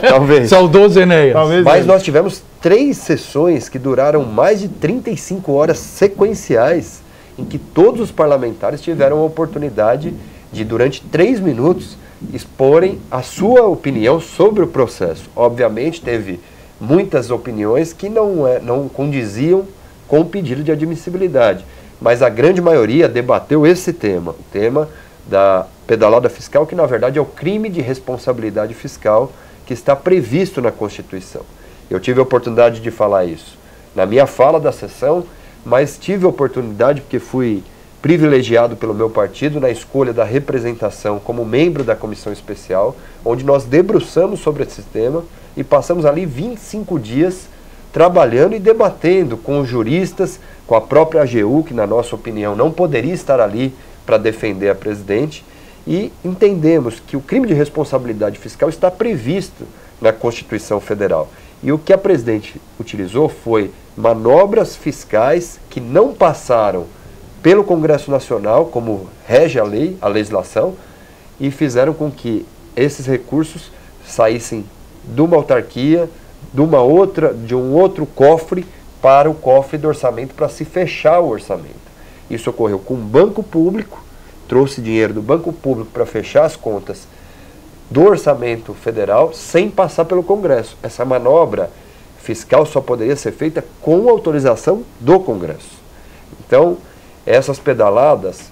C: Talvez.
B: Saudoso Enéas.
C: Mas nós tivemos 3 sessões que duraram mais de 35 horas sequenciais, em que todos os parlamentares tiveram a oportunidade de, durante 3 minutos, exporem a sua opinião sobre o processo. Obviamente, teve muitas opiniões que não condiziam com o pedido de admissibilidade, mas a grande maioria debateu esse tema, o tema da pedalada fiscal, que na verdade é o crime de responsabilidade fiscal que está previsto na Constituição. Eu tive a oportunidade de falar isso na minha fala da sessão, mas tive a oportunidade, porque fui privilegiado pelo meu partido na escolha da representação como membro da comissão especial, onde nós debruçamos sobre esse tema e passamos ali 25 dias trabalhando e debatendo com os juristas, com a própria AGU, que na nossa opinião não poderia estar ali para defender a presidente, e entendemos que o crime de responsabilidade fiscal está previsto na Constituição Federal. E o que a presidente utilizou foi manobras fiscais que não passaram pelo Congresso Nacional, como rege a lei, a legislação, e fizeram com que esses recursos saíssem de uma autarquia, de um outro cofre, para o cofre do orçamento, para se fechar o orçamento. Isso ocorreu com o Banco Público, trouxe dinheiro do Banco Público para fechar as contas do orçamento federal sem passar pelo Congresso. Essa manobra fiscal só poderia ser feita com autorização do Congresso. Então, essas pedaladas,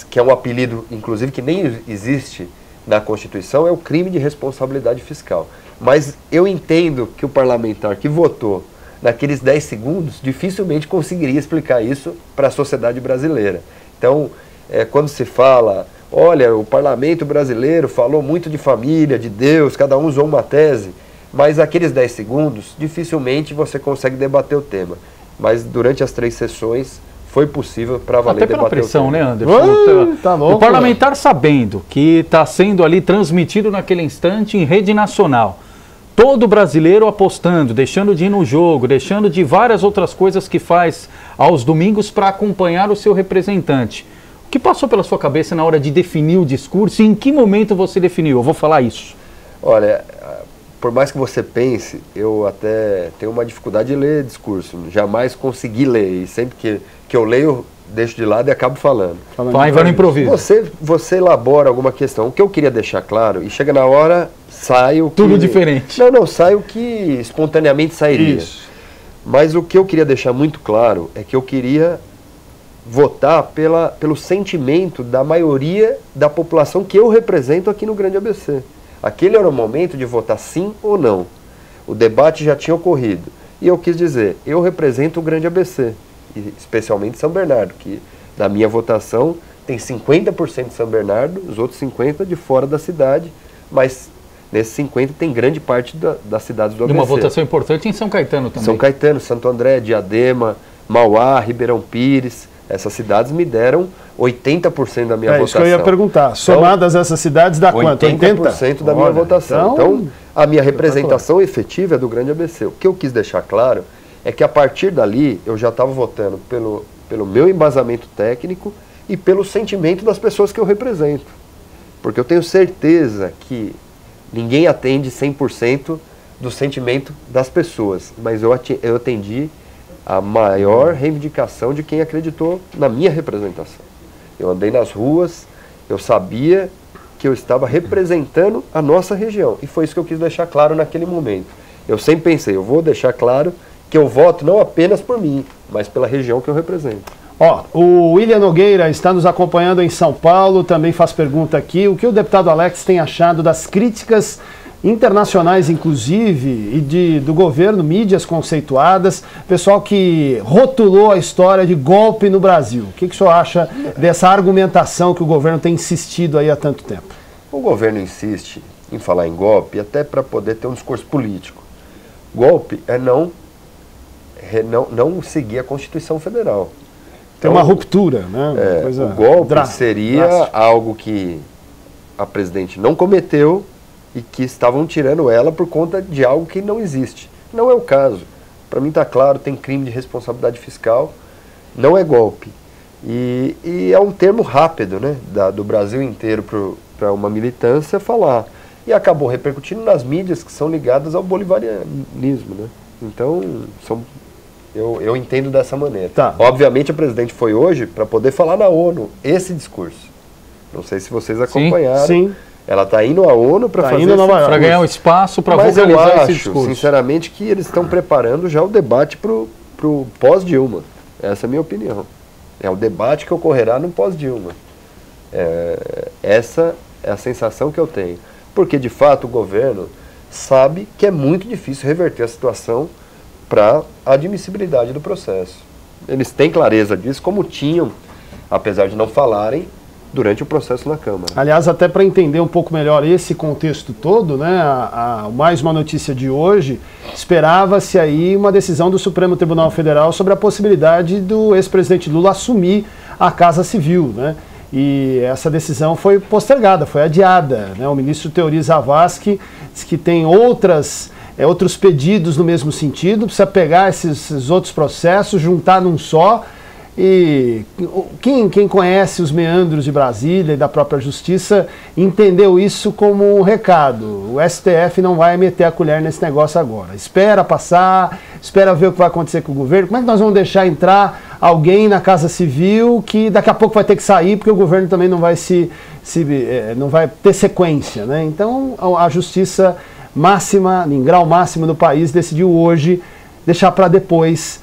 C: que é um apelido, inclusive, que nem existe na Constituição, é o crime de responsabilidade fiscal. Mas eu entendo que o parlamentar que votou naqueles 10 segundos, dificilmente conseguiria explicar isso para a sociedade brasileira. Então, quando se fala, olha, o parlamento brasileiro falou muito de família, de Deus, cada um usou uma tese, mas aqueles 10 segundos, dificilmente você consegue debater o tema. Mas durante as 3 sessões, foi possível para valer
B: debater o tema. Até pela pressão, né,
C: Anderson?
B: Tá louco, o parlamentar sabendo que está sendo ali transmitido naquele instante em rede nacional, todo brasileiro apostando, deixando de ir no jogo, deixando de várias outras coisas que faz aos domingos para acompanhar o seu representante. O que passou pela sua cabeça na hora de definir o discurso e em que momento você definiu? Eu vou falar isso.
C: Olha, por mais que você pense, eu até tenho uma dificuldade de ler discurso, jamais consegui ler, e sempre que eu leio, deixo de lado e acabo falando.
B: Vai no improviso.
C: Você elabora alguma questão, o que eu queria deixar claro, e chega na hora, sai o que...
B: Tudo diferente.
C: Não, sai o que espontaneamente sairia. Isso. Mas o que eu queria deixar muito claro é que eu queria votar pelo sentimento da maioria da população que eu represento aqui no Grande ABC. Aquele era o momento de votar sim ou não. O debate já tinha ocorrido. E eu quis dizer, eu represento o Grande ABC, e especialmente São Bernardo, que na minha votação tem 50% de São Bernardo, os outros 50% de fora da cidade, mas nesses 50% tem grande parte das cidades do ABC.
B: E uma votação importante em São Caetano também.
C: São Caetano, Santo André, Diadema, Mauá, Ribeirão Pires, essas cidades me deram 80% da minha votação. É isso que
A: eu ia perguntar. Somadas essas cidades dá quanto?
C: 80% da minha votação. Então, a minha representação efetiva é do Grande ABC. O que eu quis deixar claro é que a partir dali eu já estava votando pelo meu embasamento técnico e pelo sentimento das pessoas que eu represento. Porque eu tenho certeza que ninguém atende 100% do sentimento das pessoas, mas eu atendi a maior reivindicação de quem acreditou na minha representação. Eu andei nas ruas, eu sabia que eu estava representando a nossa região, e foi isso que eu quis deixar claro naquele momento. Eu sempre pensei, eu vou deixar claro que eu voto não apenas por mim, mas pela região que eu represento.
A: O William Nogueira está nos acompanhando em São Paulo, também faz pergunta aqui, o que o deputado Alex tem achado das críticas internacionais, inclusive, e do governo, mídias conceituadas, pessoal que rotulou a história de golpe no Brasil. O que o senhor acha dessa argumentação que o governo tem insistido aí há tanto tempo?
C: O governo insiste em falar em golpe até para poder ter um discurso político. Golpe é não seguir a Constituição Federal.
A: Tem uma ruptura, né?
C: O golpe seria algo que a presidente não cometeu e que estavam tirando ela por conta de algo que não existe. Não é o caso. Para mim está claro, tem crime de responsabilidade fiscal, não é golpe. E é um termo rápido, né, do Brasil inteiro para uma militância falar. E acabou repercutindo nas mídias que são ligadas ao bolivarianismo, né? Então, eu entendo dessa maneira.
A: Tá.
C: Obviamente a presidente foi hoje para poder falar na ONU esse discurso. Não sei se vocês acompanharam.
A: Sim.
C: Ela está indo à ONU para fazer
B: para ganhar um espaço para vocalizar esse discurso.
C: Sinceramente, que eles estão preparando já o debate para o pós-Dilma. Essa é a minha opinião. É o debate que ocorrerá no pós-Dilma. Essa é a sensação que eu tenho. Porque, de fato, o governo sabe que é muito difícil reverter a situação para a admissibilidade do processo. Eles têm clareza disso, como tinham, apesar de não falarem, durante o processo na Câmara.
A: Aliás, até para entender um pouco melhor esse contexto todo, né, mais uma notícia de hoje, esperava-se aí uma decisão do Supremo Tribunal Federal sobre a possibilidade do ex-presidente Lula assumir a Casa Civil, né? E essa decisão foi postergada, foi adiada, né? O ministro Teori Zavascki diz que tem outros pedidos no mesmo sentido, precisa pegar esses outros processos, juntar num só. E quem conhece os meandros de Brasília e da própria Justiça entendeu isso como um recado. O STF não vai meter a colher nesse negócio agora. Espera passar, espera ver o que vai acontecer com o governo. Como é que nós vamos deixar entrar alguém na Casa Civil que daqui a pouco vai ter que sair porque o governo também não vai não vai ter sequência, né? Então a Justiça máxima, em grau máximo do país, decidiu hoje deixar para depois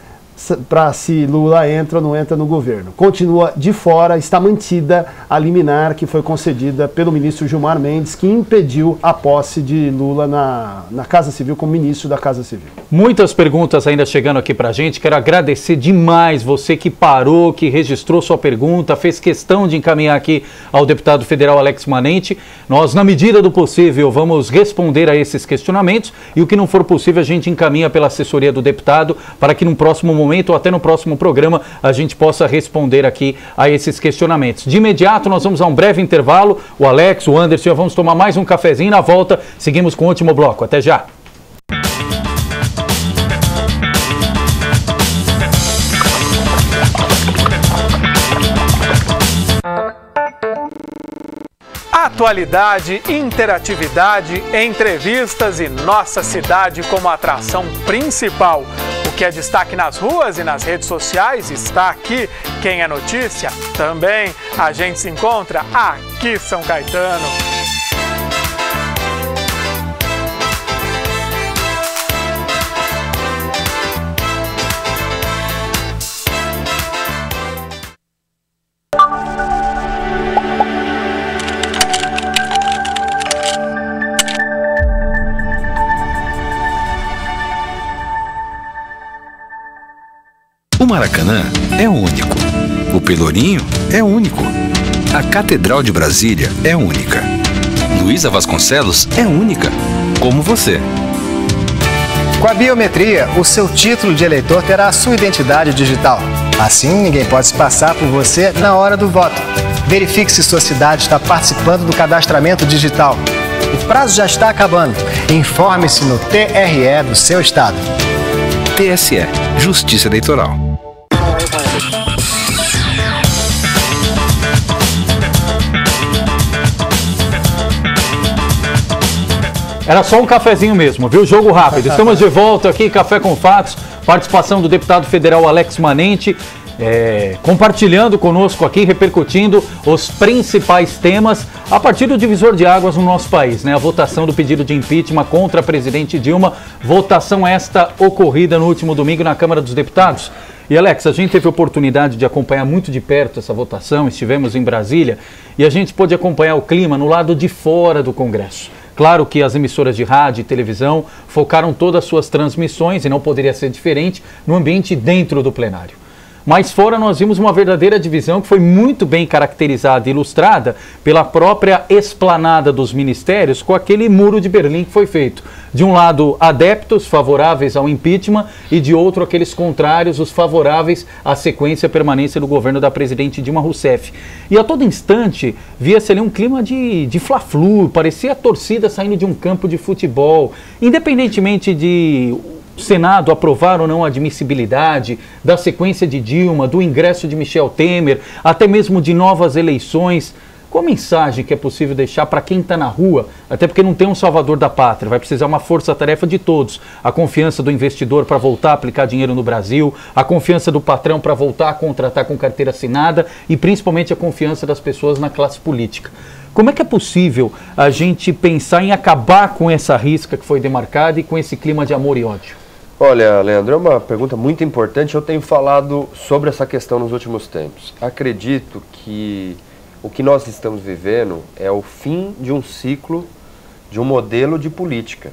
A: para se Lula entra ou não entra no governo. Continua de fora, está mantida a liminar que foi concedida pelo ministro Gilmar Mendes, que impediu a posse de Lula na Casa Civil como ministro da Casa Civil.
B: Muitas perguntas ainda chegando aqui para a gente. Quero agradecer demais você que parou, que registrou sua pergunta, fez questão de encaminhar aqui ao deputado federal Alex Manente. Nós, na medida do possível, vamos responder a esses questionamentos e o que não for possível a gente encaminha pela assessoria do deputado para que no próximo momento ou até no próximo programa a gente possa responder aqui a esses questionamentos. De imediato nós vamos a um breve intervalo, o Alex, o Anderson, vamos tomar mais um cafezinho, na volta seguimos com o último bloco. Até já!
I: Atualidade, interatividade, entrevistas e nossa cidade como atração principal. O que é destaque nas ruas e nas redes sociais está aqui. Quem é notícia também. A gente se encontra aqui, São Caetano.
J: O Maracanã é único. O Pelourinho é único. A Catedral de Brasília é única. Luísa Vasconcelos é única, como você.
K: Com a biometria, o seu título de eleitor terá a sua identidade digital. Assim, ninguém pode se passar por você na hora do voto. Verifique se sua cidade está participando do cadastramento digital. O prazo já está acabando. Informe-se no TRE do seu estado.
J: TSE, Justiça Eleitoral.
B: Era só um cafezinho mesmo, viu? Jogo rápido. Estamos de volta aqui, Café com Fatos. Participação do deputado federal Alex Manente, compartilhando conosco aqui, repercutindo os principais temas a partir do divisor de águas no nosso país, né? A votação do pedido de impeachment contra a presidente Dilma, votação esta ocorrida no último domingo na Câmara dos Deputados. E Alex, a gente teve a oportunidade de acompanhar muito de perto essa votação, estivemos em Brasília e a gente pôde acompanhar o clima no lado de fora do Congresso. Claro que as emissoras de rádio e televisão focaram todas as suas transmissões, e não poderia ser diferente, no ambiente dentro do plenário. Mas fora nós vimos uma verdadeira divisão que foi muito bem caracterizada e ilustrada pela própria esplanada dos ministérios com aquele muro de Berlim que foi feito. De um lado, adeptos favoráveis ao impeachment e de outro, aqueles contrários, os favoráveis à sequência e permanência do governo da presidente Dilma Rousseff. E a todo instante via-se ali um clima de fla-flu, parecia a torcida saindo de um campo de futebol, independentemente de Senado aprovar ou não a admissibilidade da sequência de Dilma, do ingresso de Michel Temer, até mesmo de novas eleições. Qual a mensagem que é possível deixar para quem está na rua? Até porque não tem um salvador da pátria, vai precisar uma força-tarefa de todos. A confiança do investidor para voltar a aplicar dinheiro no Brasil, a confiança do patrão para voltar a contratar com carteira assinada e principalmente a confiança das pessoas na classe política. Como é que é possível a gente pensar em acabar com essa risca que foi demarcada e com esse clima de amor e ódio?
C: Olha, Leandro, é uma pergunta muito importante. Eu tenho falado sobre essa questão nos últimos tempos. Acredito que o que nós estamos vivendo é o fim de um ciclo, de um modelo de política.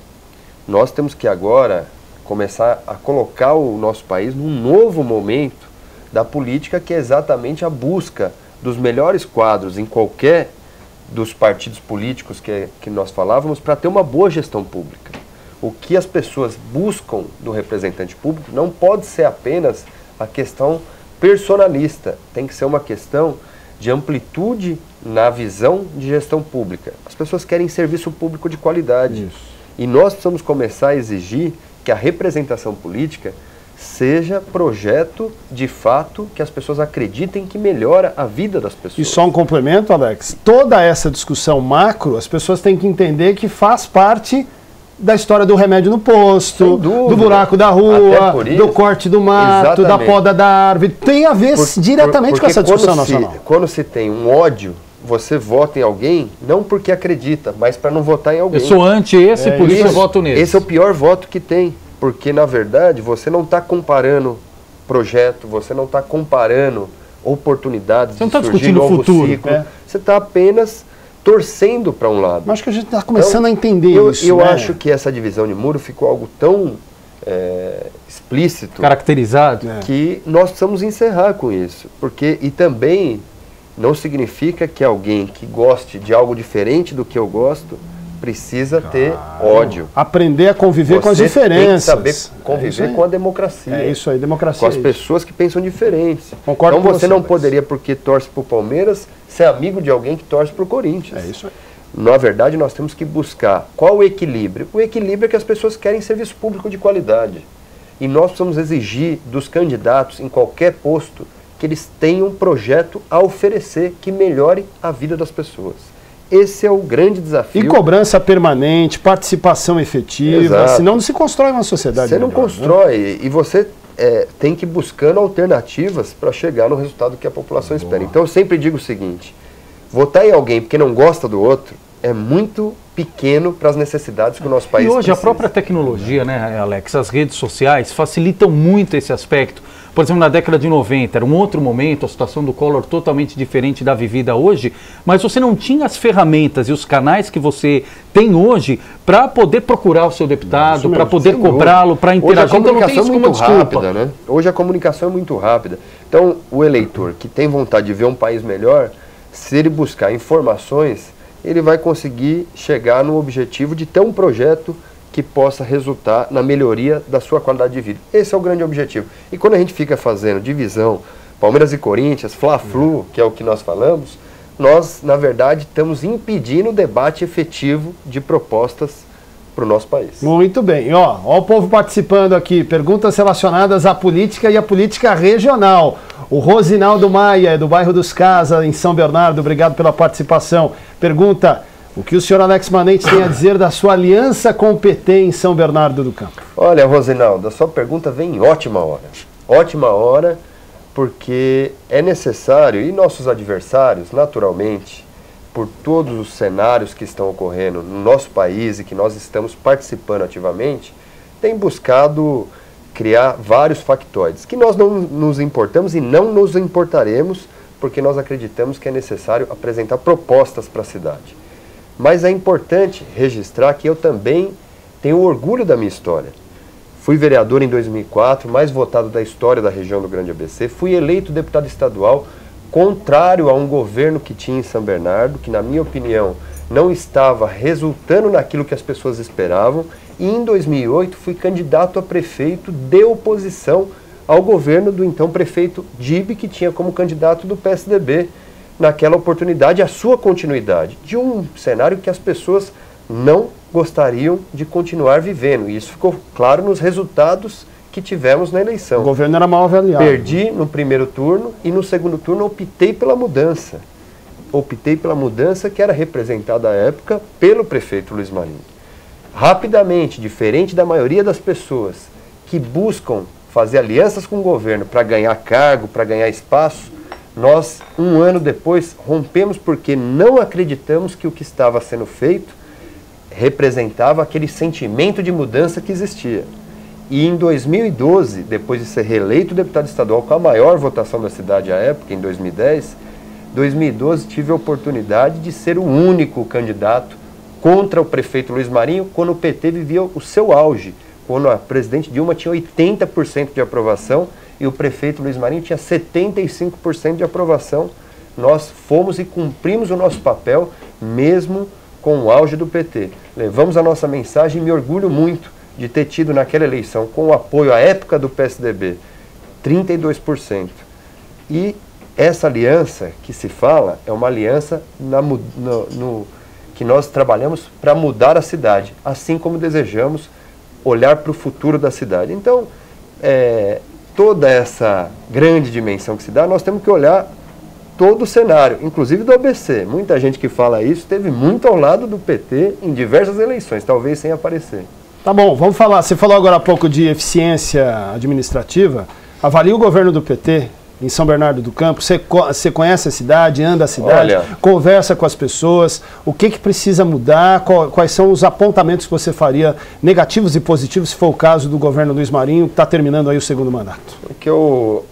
C: Nós temos que agora começar a colocar o nosso país num novo momento da política, que é exatamente a busca dos melhores quadros em qualquer dos partidos políticos que nós falávamos para ter uma boa gestão pública. O que as pessoas buscam do representante público não pode ser apenas a questão personalista, tem que ser uma questão de amplitude na visão de gestão pública. As pessoas querem serviço público de qualidade. Isso. E nós precisamos começar a exigir que a representação política seja projeto de fato que as pessoas acreditem que melhora a vida das pessoas.
A: E só um complemento, Alex, toda essa discussão macro, as pessoas têm que entender que faz parte da história do remédio no posto, do buraco da rua, do corte do mato, da poda da árvore. Tem a ver diretamente com essa discussão nacional.
C: Quando se tem um ódio, você vota em alguém, não porque acredita, mas para não votar em alguém.
B: Eu sou anti esse, por isso eu voto nele.
C: Esse é o pior voto que tem, porque na verdade você não está comparando projeto, você não está comparando oportunidades.
B: Você não está
C: surgir
B: discutindo o futuro.
C: Ciclo, você está apenas torcendo para um lado.
A: Mas acho que a gente está começando a entender isso.
C: Eu acho que essa divisão de muro ficou algo tão explícito,
B: caracterizado,
C: que nós precisamos encerrar com isso. E também não significa que alguém que goste de algo diferente do que eu gosto precisa ter ódio.
A: Aprender a conviver com as diferenças.
C: Tem que saber conviver com a democracia.
A: É isso aí, democracia.
C: Com as pessoas que pensam diferentes.
A: Concordo
C: então
A: com
C: você não poderia, porque torce para o Palmeiras, ser amigo de alguém que torce para o Corinthians.
A: É isso aí.
C: Na verdade, nós temos que buscar qual o equilíbrio. O equilíbrio é que as pessoas querem serviço público de qualidade. E nós precisamos exigir dos candidatos em qualquer posto que eles tenham um projeto a oferecer que melhore a vida das pessoas. Esse é o grande desafio.
A: E cobrança permanente, participação efetiva,
C: Exato.
A: Senão não se constrói uma sociedade
C: Você não
A: melhor,
C: constrói, né? E você tem que ir buscando alternativas para chegar no resultado que a população espera. Então eu sempre digo o seguinte, votar em alguém porque não gosta do outro é muito pequeno para as necessidades que o nosso país
B: precisa. E hoje
C: precisa.
B: a própria tecnologia, né, Alex, as redes sociais facilitam muito esse aspecto. Por exemplo, na década de 90, era um outro momento, a situação do Collor totalmente diferente da vivida hoje, mas você não tinha as ferramentas e os canais que você tem hoje para poder procurar o seu deputado, para poder cobrá-lo, para interagir.
C: Hoje a comunicação é muito rápida, né? Hoje a comunicação é muito rápida. Então, o eleitor que tem vontade de ver um país melhor, se ele buscar informações, ele vai conseguir chegar no objetivo de ter um projeto que possa resultar na melhoria da sua qualidade de vida. Esse é o grande objetivo. E quando a gente fica fazendo divisão, Palmeiras e Corinthians, Fla-Flu, que é o que nós falamos, nós, na verdade, estamos impedindo o debate efetivo de propostas para o nosso país.
A: Muito bem. Ó o povo participando aqui. Perguntas relacionadas à política e à política regional. O Rosinaldo Maia, do bairro dos Casa, em São Bernardo, obrigado pela participação. Pergunta: o que o senhor Alex Manente tem a dizer da sua aliança com o PT em São Bernardo do Campo?
C: Olha, Rosinaldo, a sua pergunta vem em ótima hora. Ótima hora, porque é necessário, e nossos adversários, naturalmente, por todos os cenários que estão ocorrendo no nosso país e que nós estamos participando ativamente, têm buscado criar vários factoides, que nós não nos importamos e não nos importaremos, porque nós acreditamos que é necessário apresentar propostas para a cidade. Mas é importante registrar que eu também tenho orgulho da minha história. Fui vereador em 2004, mais votado da história da região do Grande ABC. Fui eleito deputado estadual, contrário a um governo que tinha em São Bernardo, que na minha opinião não estava resultando naquilo que as pessoas esperavam. E em 2008 fui candidato a prefeito de oposição ao governo do então prefeito Dib, que tinha como candidato do PSDB. Naquela oportunidade, a sua continuidade de um cenário que as pessoas não gostariam de continuar vivendo. E isso ficou claro nos resultados que tivemos na eleição.
A: O governo era mal avaliado.
C: Perdi no primeiro turno e no segundo turno optei pela mudança. Optei pela mudança que era representada à época pelo prefeito Luiz Marinho. Rapidamente, diferente da maioria das pessoas que buscam fazer alianças com o governo para ganhar cargo, para ganhar espaço, nós, um ano depois, rompemos porque não acreditamos que o que estava sendo feito representava aquele sentimento de mudança que existia. E em 2012, depois de ser reeleito deputado estadual com a maior votação da cidade à época, em 2010, 2012 tive a oportunidade de ser o único candidato contra o prefeito Luiz Marinho, quando o PT vivia o seu auge, quando a presidente Dilma tinha 80% de aprovação, e o prefeito Luiz Marinho tinha 75% de aprovação. Nós fomos e cumprimos o nosso papel, mesmo com o auge do PT. Levamos a nossa mensagem e me orgulho muito de ter tido naquela eleição, com o apoio à época do PSDB, 32%. E essa aliança que se fala é uma aliança que nós trabalhamos para mudar a cidade, assim como desejamos olhar para o futuro da cidade. Então, toda essa grande dimensão que se dá, nós temos que olhar todo o cenário, inclusive do ABC. Muita gente que fala isso esteve muito ao lado do PT em diversas eleições, talvez sem aparecer.
A: Tá bom, vamos falar. Você falou agora há pouco de eficiência administrativa. Avalia o governo do PT em São Bernardo do Campo? Você conhece a cidade, anda a cidade,
C: Olha,
A: conversa com as pessoas, o que precisa mudar, quais são os apontamentos que você faria, negativos e positivos, se for o caso do governo Luiz Marinho, que está terminando aí o segundo mandato?
C: O que eu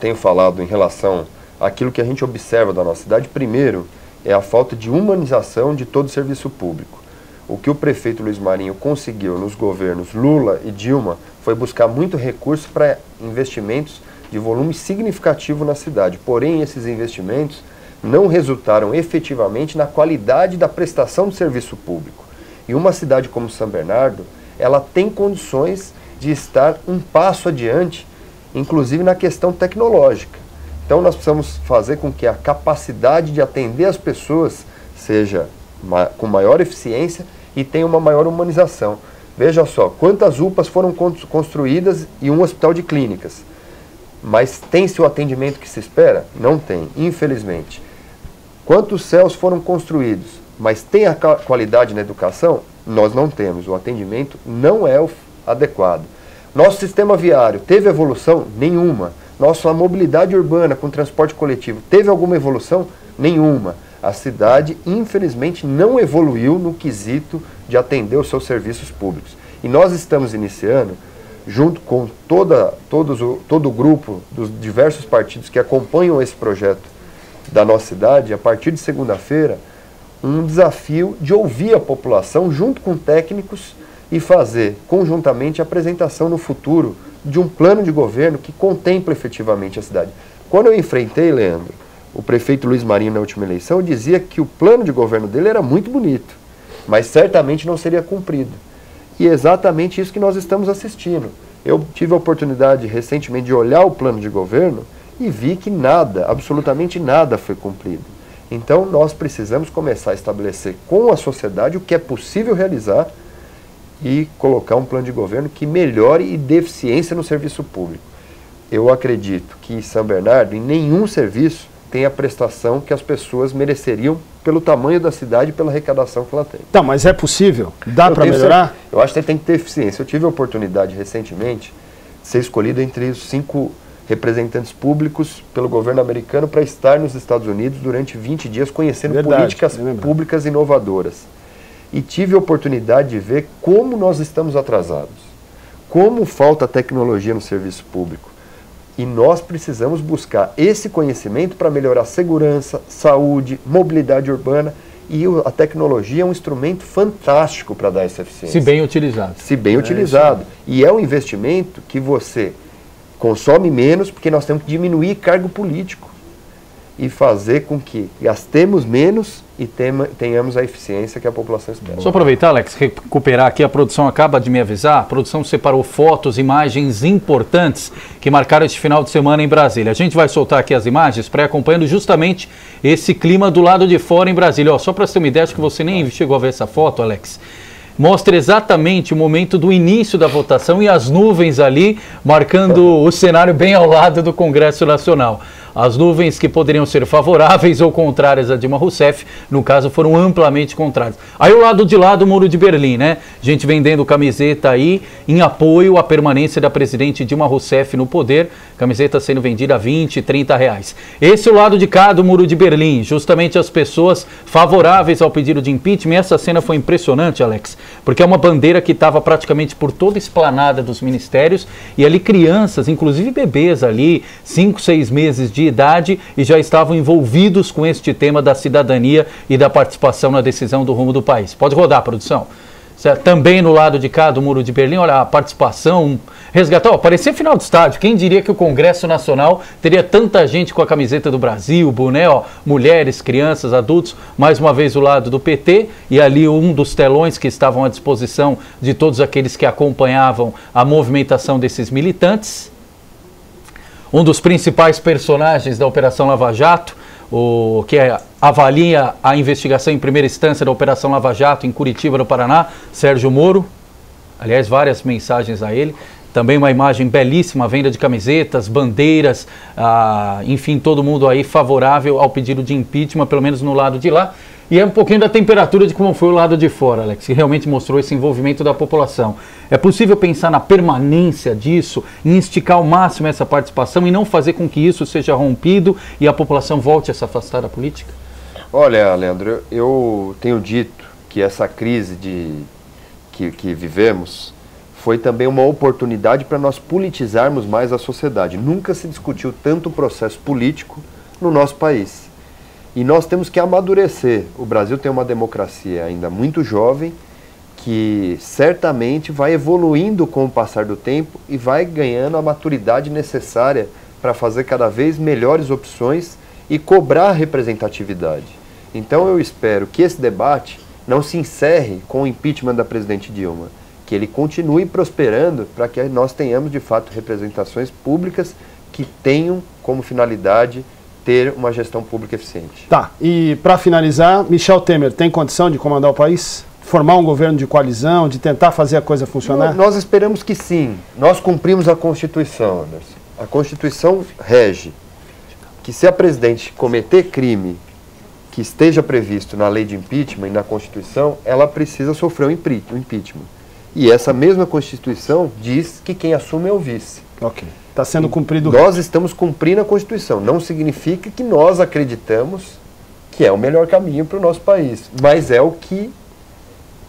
C: tenho falado em relação àquilo que a gente observa da nossa cidade, primeiro, é a falta de humanização de todo o serviço público. O que o prefeito Luiz Marinho conseguiu nos governos Lula e Dilma foi buscar muito recurso para investimentos de volume significativo na cidade. Porém, esses investimentos não resultaram efetivamente na qualidade da prestação do serviço público. E uma cidade como São Bernardo, ela tem condições de estar um passo adiante, inclusive na questão tecnológica. Então nós precisamos fazer com que a capacidade de atender as pessoas seja com maior eficiência e tenha uma maior humanização. Veja só, quantas UPAs foram construídas e um hospital de clínicas. Mas tem-se o atendimento que se espera? Não tem, infelizmente. Quantos CELs foram construídos? Mas tem a qualidade na educação? Nós não temos. O atendimento não é o adequado. Nosso sistema viário teve evolução? Nenhuma. Nossa mobilidade urbana com transporte coletivo teve alguma evolução? Nenhuma. A cidade, infelizmente, não evoluiu no quesito de atender os seus serviços públicos. E nós estamos iniciando, junto com todo o grupo dos diversos partidos que acompanham esse projeto da nossa cidade, a partir de segunda-feira, um desafio de ouvir a população junto com técnicos e fazer conjuntamente a apresentação no futuro de um plano de governo que contemple efetivamente a cidade. Quando eu enfrentei, Leandro, o prefeito Luiz Marinho na última eleição, eu dizia que o plano de governo dele era muito bonito, mas certamente não seria cumprido. E é exatamente isso que nós estamos assistindo. Eu tive a oportunidade recentemente de olhar o plano de governo e vi que nada, absolutamente nada foi cumprido. Então nós precisamos começar a estabelecer com a sociedade o que é possível realizar e colocar um plano de governo que melhore e dê eficiência no serviço público. Eu acredito que São Bernardo, em nenhum serviço, tem a prestação que as pessoas mereceriam pelo tamanho da cidade e pela arrecadação que ela tem.
A: Tá, mas é possível? Dá para melhorar?
C: Eu acho que tem que ter eficiência. Eu tive a oportunidade recentemente de ser escolhido entre os 5 representantes públicos pelo governo americano para estar nos Estados Unidos durante 20 dias conhecendo políticas públicas inovadoras. E tive a oportunidade de ver como nós estamos atrasados, como falta tecnologia no serviço público. E nós precisamos buscar esse conhecimento para melhorar segurança, saúde, mobilidade urbana, e a tecnologia é um instrumento fantástico para dar essa eficiência.
B: Se bem utilizado.
C: Se bem utilizado. E é um investimento que você consome menos, porque nós temos que diminuir cargo político e fazer com que gastemos menos e tenhamos a eficiência que a população espera.
B: Só aproveitar, Alex, recuperar aqui, a produção acaba de me avisar, a produção separou fotos, imagens importantes que marcaram este final de semana em Brasília. A gente vai soltar aqui as imagens pré-acompanhando justamente esse clima do lado de fora em Brasília. Ó, só para você ter uma ideia, acho que você nem chegou a ver essa foto, Alex. Mostra exatamente o momento do início da votação e as nuvens ali, marcando o cenário bem ao lado do Congresso Nacional. As nuvens que poderiam ser favoráveis ou contrárias a Dilma Rousseff, no caso, foram amplamente contrárias. Aí o lado de lá do Muro de Berlim, né? Gente vendendo camiseta aí em apoio à permanência da presidente Dilma Rousseff no poder, camiseta sendo vendida a 20, 30 reais. Esse é o lado de cá do Muro de Berlim, justamente as pessoas favoráveis ao pedido de impeachment. Essa cena foi impressionante, Alex, porque é uma bandeira que estava praticamente por toda a esplanada dos ministérios e ali crianças, inclusive bebês ali, 5, 6 meses de idade, e já estavam envolvidos com este tema da cidadania e da participação na decisão do rumo do país. Pode rodar, produção. Também no lado de cá do Muro de Berlim, olha a participação, resgatar, parecia final de estádio. Quem diria que o Congresso Nacional teria tanta gente com a camiseta do Brasil, boné, ó, mulheres, crianças, adultos, mais uma vez o lado do PT, e ali um dos telões que estavam à disposição de todos aqueles que acompanhavam a movimentação desses militantes. Um dos principais personagens da Operação Lava Jato, o que avalia a investigação em primeira instância da Operação Lava Jato em Curitiba, no Paraná, Sérgio Moro. Aliás, várias mensagens a ele. Também uma imagem belíssima, venda de camisetas, bandeiras, enfim, todo mundo aí favorável ao pedido de impeachment, pelo menos no lado de lá. E é um pouquinho da temperatura de como foi o lado de fora, Alex, que realmente mostrou esse envolvimento da população. É possível pensar na permanência disso, em esticar ao máximo essa participação e não fazer com que isso seja rompido e a população volte a se afastar da política?
C: Olha, Leandro, eu tenho dito que essa crise que vivemos foi também uma oportunidade para nós politizarmos mais a sociedade. Nunca se discutiu tanto o processo político no nosso país. E nós temos que amadurecer. O Brasil tem uma democracia ainda muito jovem, que certamente vai evoluindo com o passar do tempo e vai ganhando a maturidade necessária para fazer cada vez melhores opções e cobrar representatividade. Então eu espero que esse debate não se encerre com o impeachment da presidente Dilma, que ele continue prosperando para que nós tenhamos de fato representações públicas que tenham como finalidade ter uma gestão pública eficiente.
A: Tá, e para finalizar, Michel Temer tem condição de comandar o país? Formar um governo de coalizão, de tentar fazer a coisa funcionar?
C: Nós esperamos que sim. Nós cumprimos a Constituição, Anderson. A Constituição rege que se a presidente cometer crime que esteja previsto na lei de impeachment e na Constituição, ela precisa sofrer um impeachment. E essa mesma Constituição diz que quem assume é o vice.
A: Ok. Está sendo cumprido.
C: Nós estamos cumprindo a Constituição. Não significa que nós acreditamos que é o melhor caminho para o nosso país, mas é o que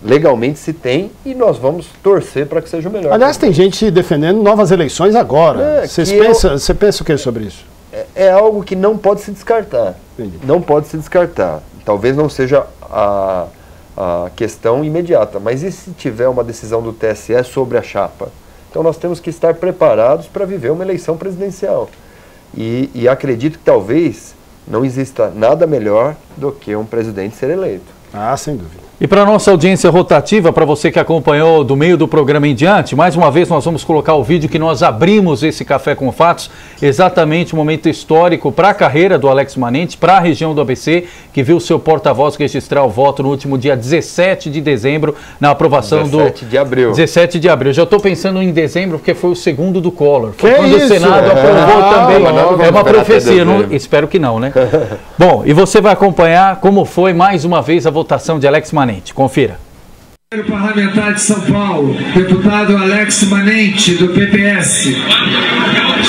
C: legalmente se tem e nós vamos torcer para que seja o melhor.
A: Aliás, tem gente defendendo novas eleições agora. Você pensa o que sobre isso?
C: É algo que não pode se descartar. Entendi. Não pode se descartar. Talvez não seja a questão imediata, mas e se tiver uma decisão do TSE sobre a chapa? Então nós temos que estar preparados para viver uma eleição presidencial. E acredito que talvez não exista nada melhor do que um presidente ser eleito.
A: Ah, sem dúvida.
B: E para a nossa audiência rotativa, para você que acompanhou do meio do programa em diante, mais uma vez nós vamos colocar o vídeo que nós abrimos esse Café com Fatos, exatamente um momento histórico para a carreira do Alex Manente, para a região do ABC, que viu seu porta-voz registrar o voto no último dia 17 de dezembro, na aprovação
C: 17 de abril.
B: 17 de abril. Já estou pensando em dezembro, porque foi o segundo do Collor. Foi quando o Senado aprovou também. É uma profecia, espero que não, né? Bom, e você vai acompanhar como foi mais uma vez a votação de Alex Manente. Confira.
D: Parlamentar de São Paulo, deputado Alex Manente, do PPS.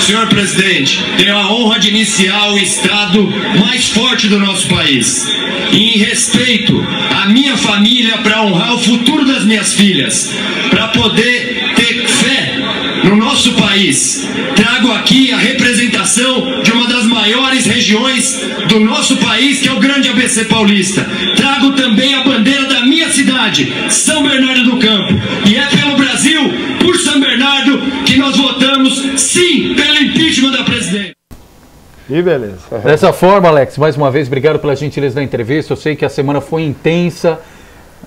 E: Senhor presidente, tenho a honra de iniciar o estado mais forte do nosso país. E em respeito à minha família, para honrar o futuro das minhas filhas, para poder ter fé no nosso país, trago aqui a representação de uma das maiores regiões do nosso país, que é o Grande ABC Paulista. Trago também a bandeira da minha cidade, São Bernardo do Campo. E é pelo Brasil, por São Bernardo, que nós votamos sim pelo impeachment da presidente.
A: E beleza.
B: Dessa forma, Alex, mais uma vez, obrigado pela gentileza da entrevista. Eu sei que a semana foi intensa.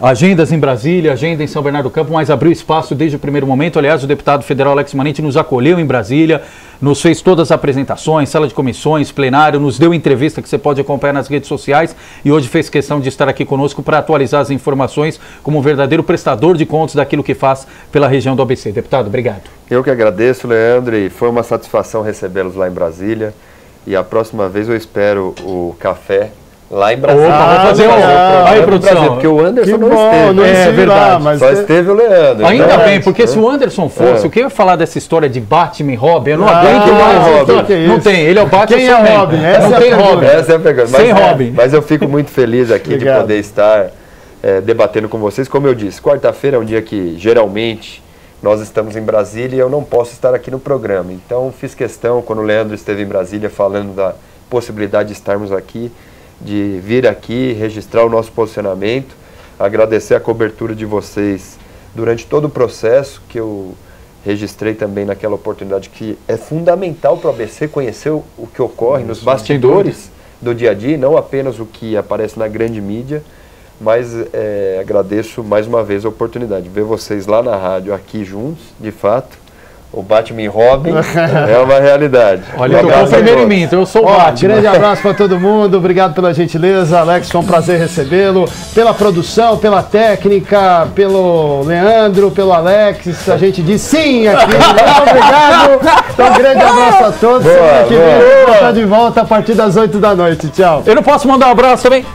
B: Agendas em Brasília, agenda em São Bernardo do Campo, mas abriu espaço desde o primeiro momento. Aliás, o deputado federal Alex Manente nos acolheu em Brasília, nos fez todas as apresentações, sala de comissões, plenário, nos deu entrevista que você pode acompanhar nas redes sociais e hoje fez questão de estar aqui conosco para atualizar as informações como um verdadeiro prestador de contas daquilo que faz pela região do ABC. Deputado, obrigado.
C: Eu que agradeço, Leandro, e foi uma satisfação recebê-los lá em Brasília. E a próxima vez eu espero o café lá em Brasília.
B: Vamos fazer aí, produção.
C: Porque o Anderson não esteve.
A: Não é verdade.
C: Mas só esteve o Leandro.
B: Ainda bem, porque se o Anderson fosse, o que eu ia falar dessa história de Batman e Robin? Eu não aguento mais. Não tem, ele é o Batman.
A: Quem é Robin?
B: Não tem Robin.
C: Essa é a pergunta.
B: Sem Robin.
C: Mas eu fico muito feliz aqui de poder estar debatendo com vocês. Como eu disse, quarta-feira é um dia que geralmente nós estamos em Brasília e eu não posso estar aqui no programa. Então fiz questão, quando o Leandro esteve em Brasília falando da possibilidade de estarmos aqui, de vir aqui, registrar o nosso posicionamento, agradecer a cobertura de vocês durante todo o processo, que eu registrei também naquela oportunidade, que é fundamental para o ABC conhecer o que ocorre nos bastidores do dia a dia, não apenas o que aparece na grande mídia, mas agradeço mais uma vez a oportunidade de ver vocês lá na rádio, aqui juntos, de fato. O Batman e Robin é uma realidade.
B: Olha, eu tô primeiro em mim, então eu sou o Batman.
A: Grande abraço para todo mundo, obrigado pela gentileza, Alex, foi um prazer recebê-lo, pela produção, pela técnica, pelo Leandro, pelo Alex, a gente diz sim aqui, obrigado, então grande abraço a todos, semana que vem tá de volta a partir das 8 da noite, tchau.
B: Eu não posso mandar um abraço também?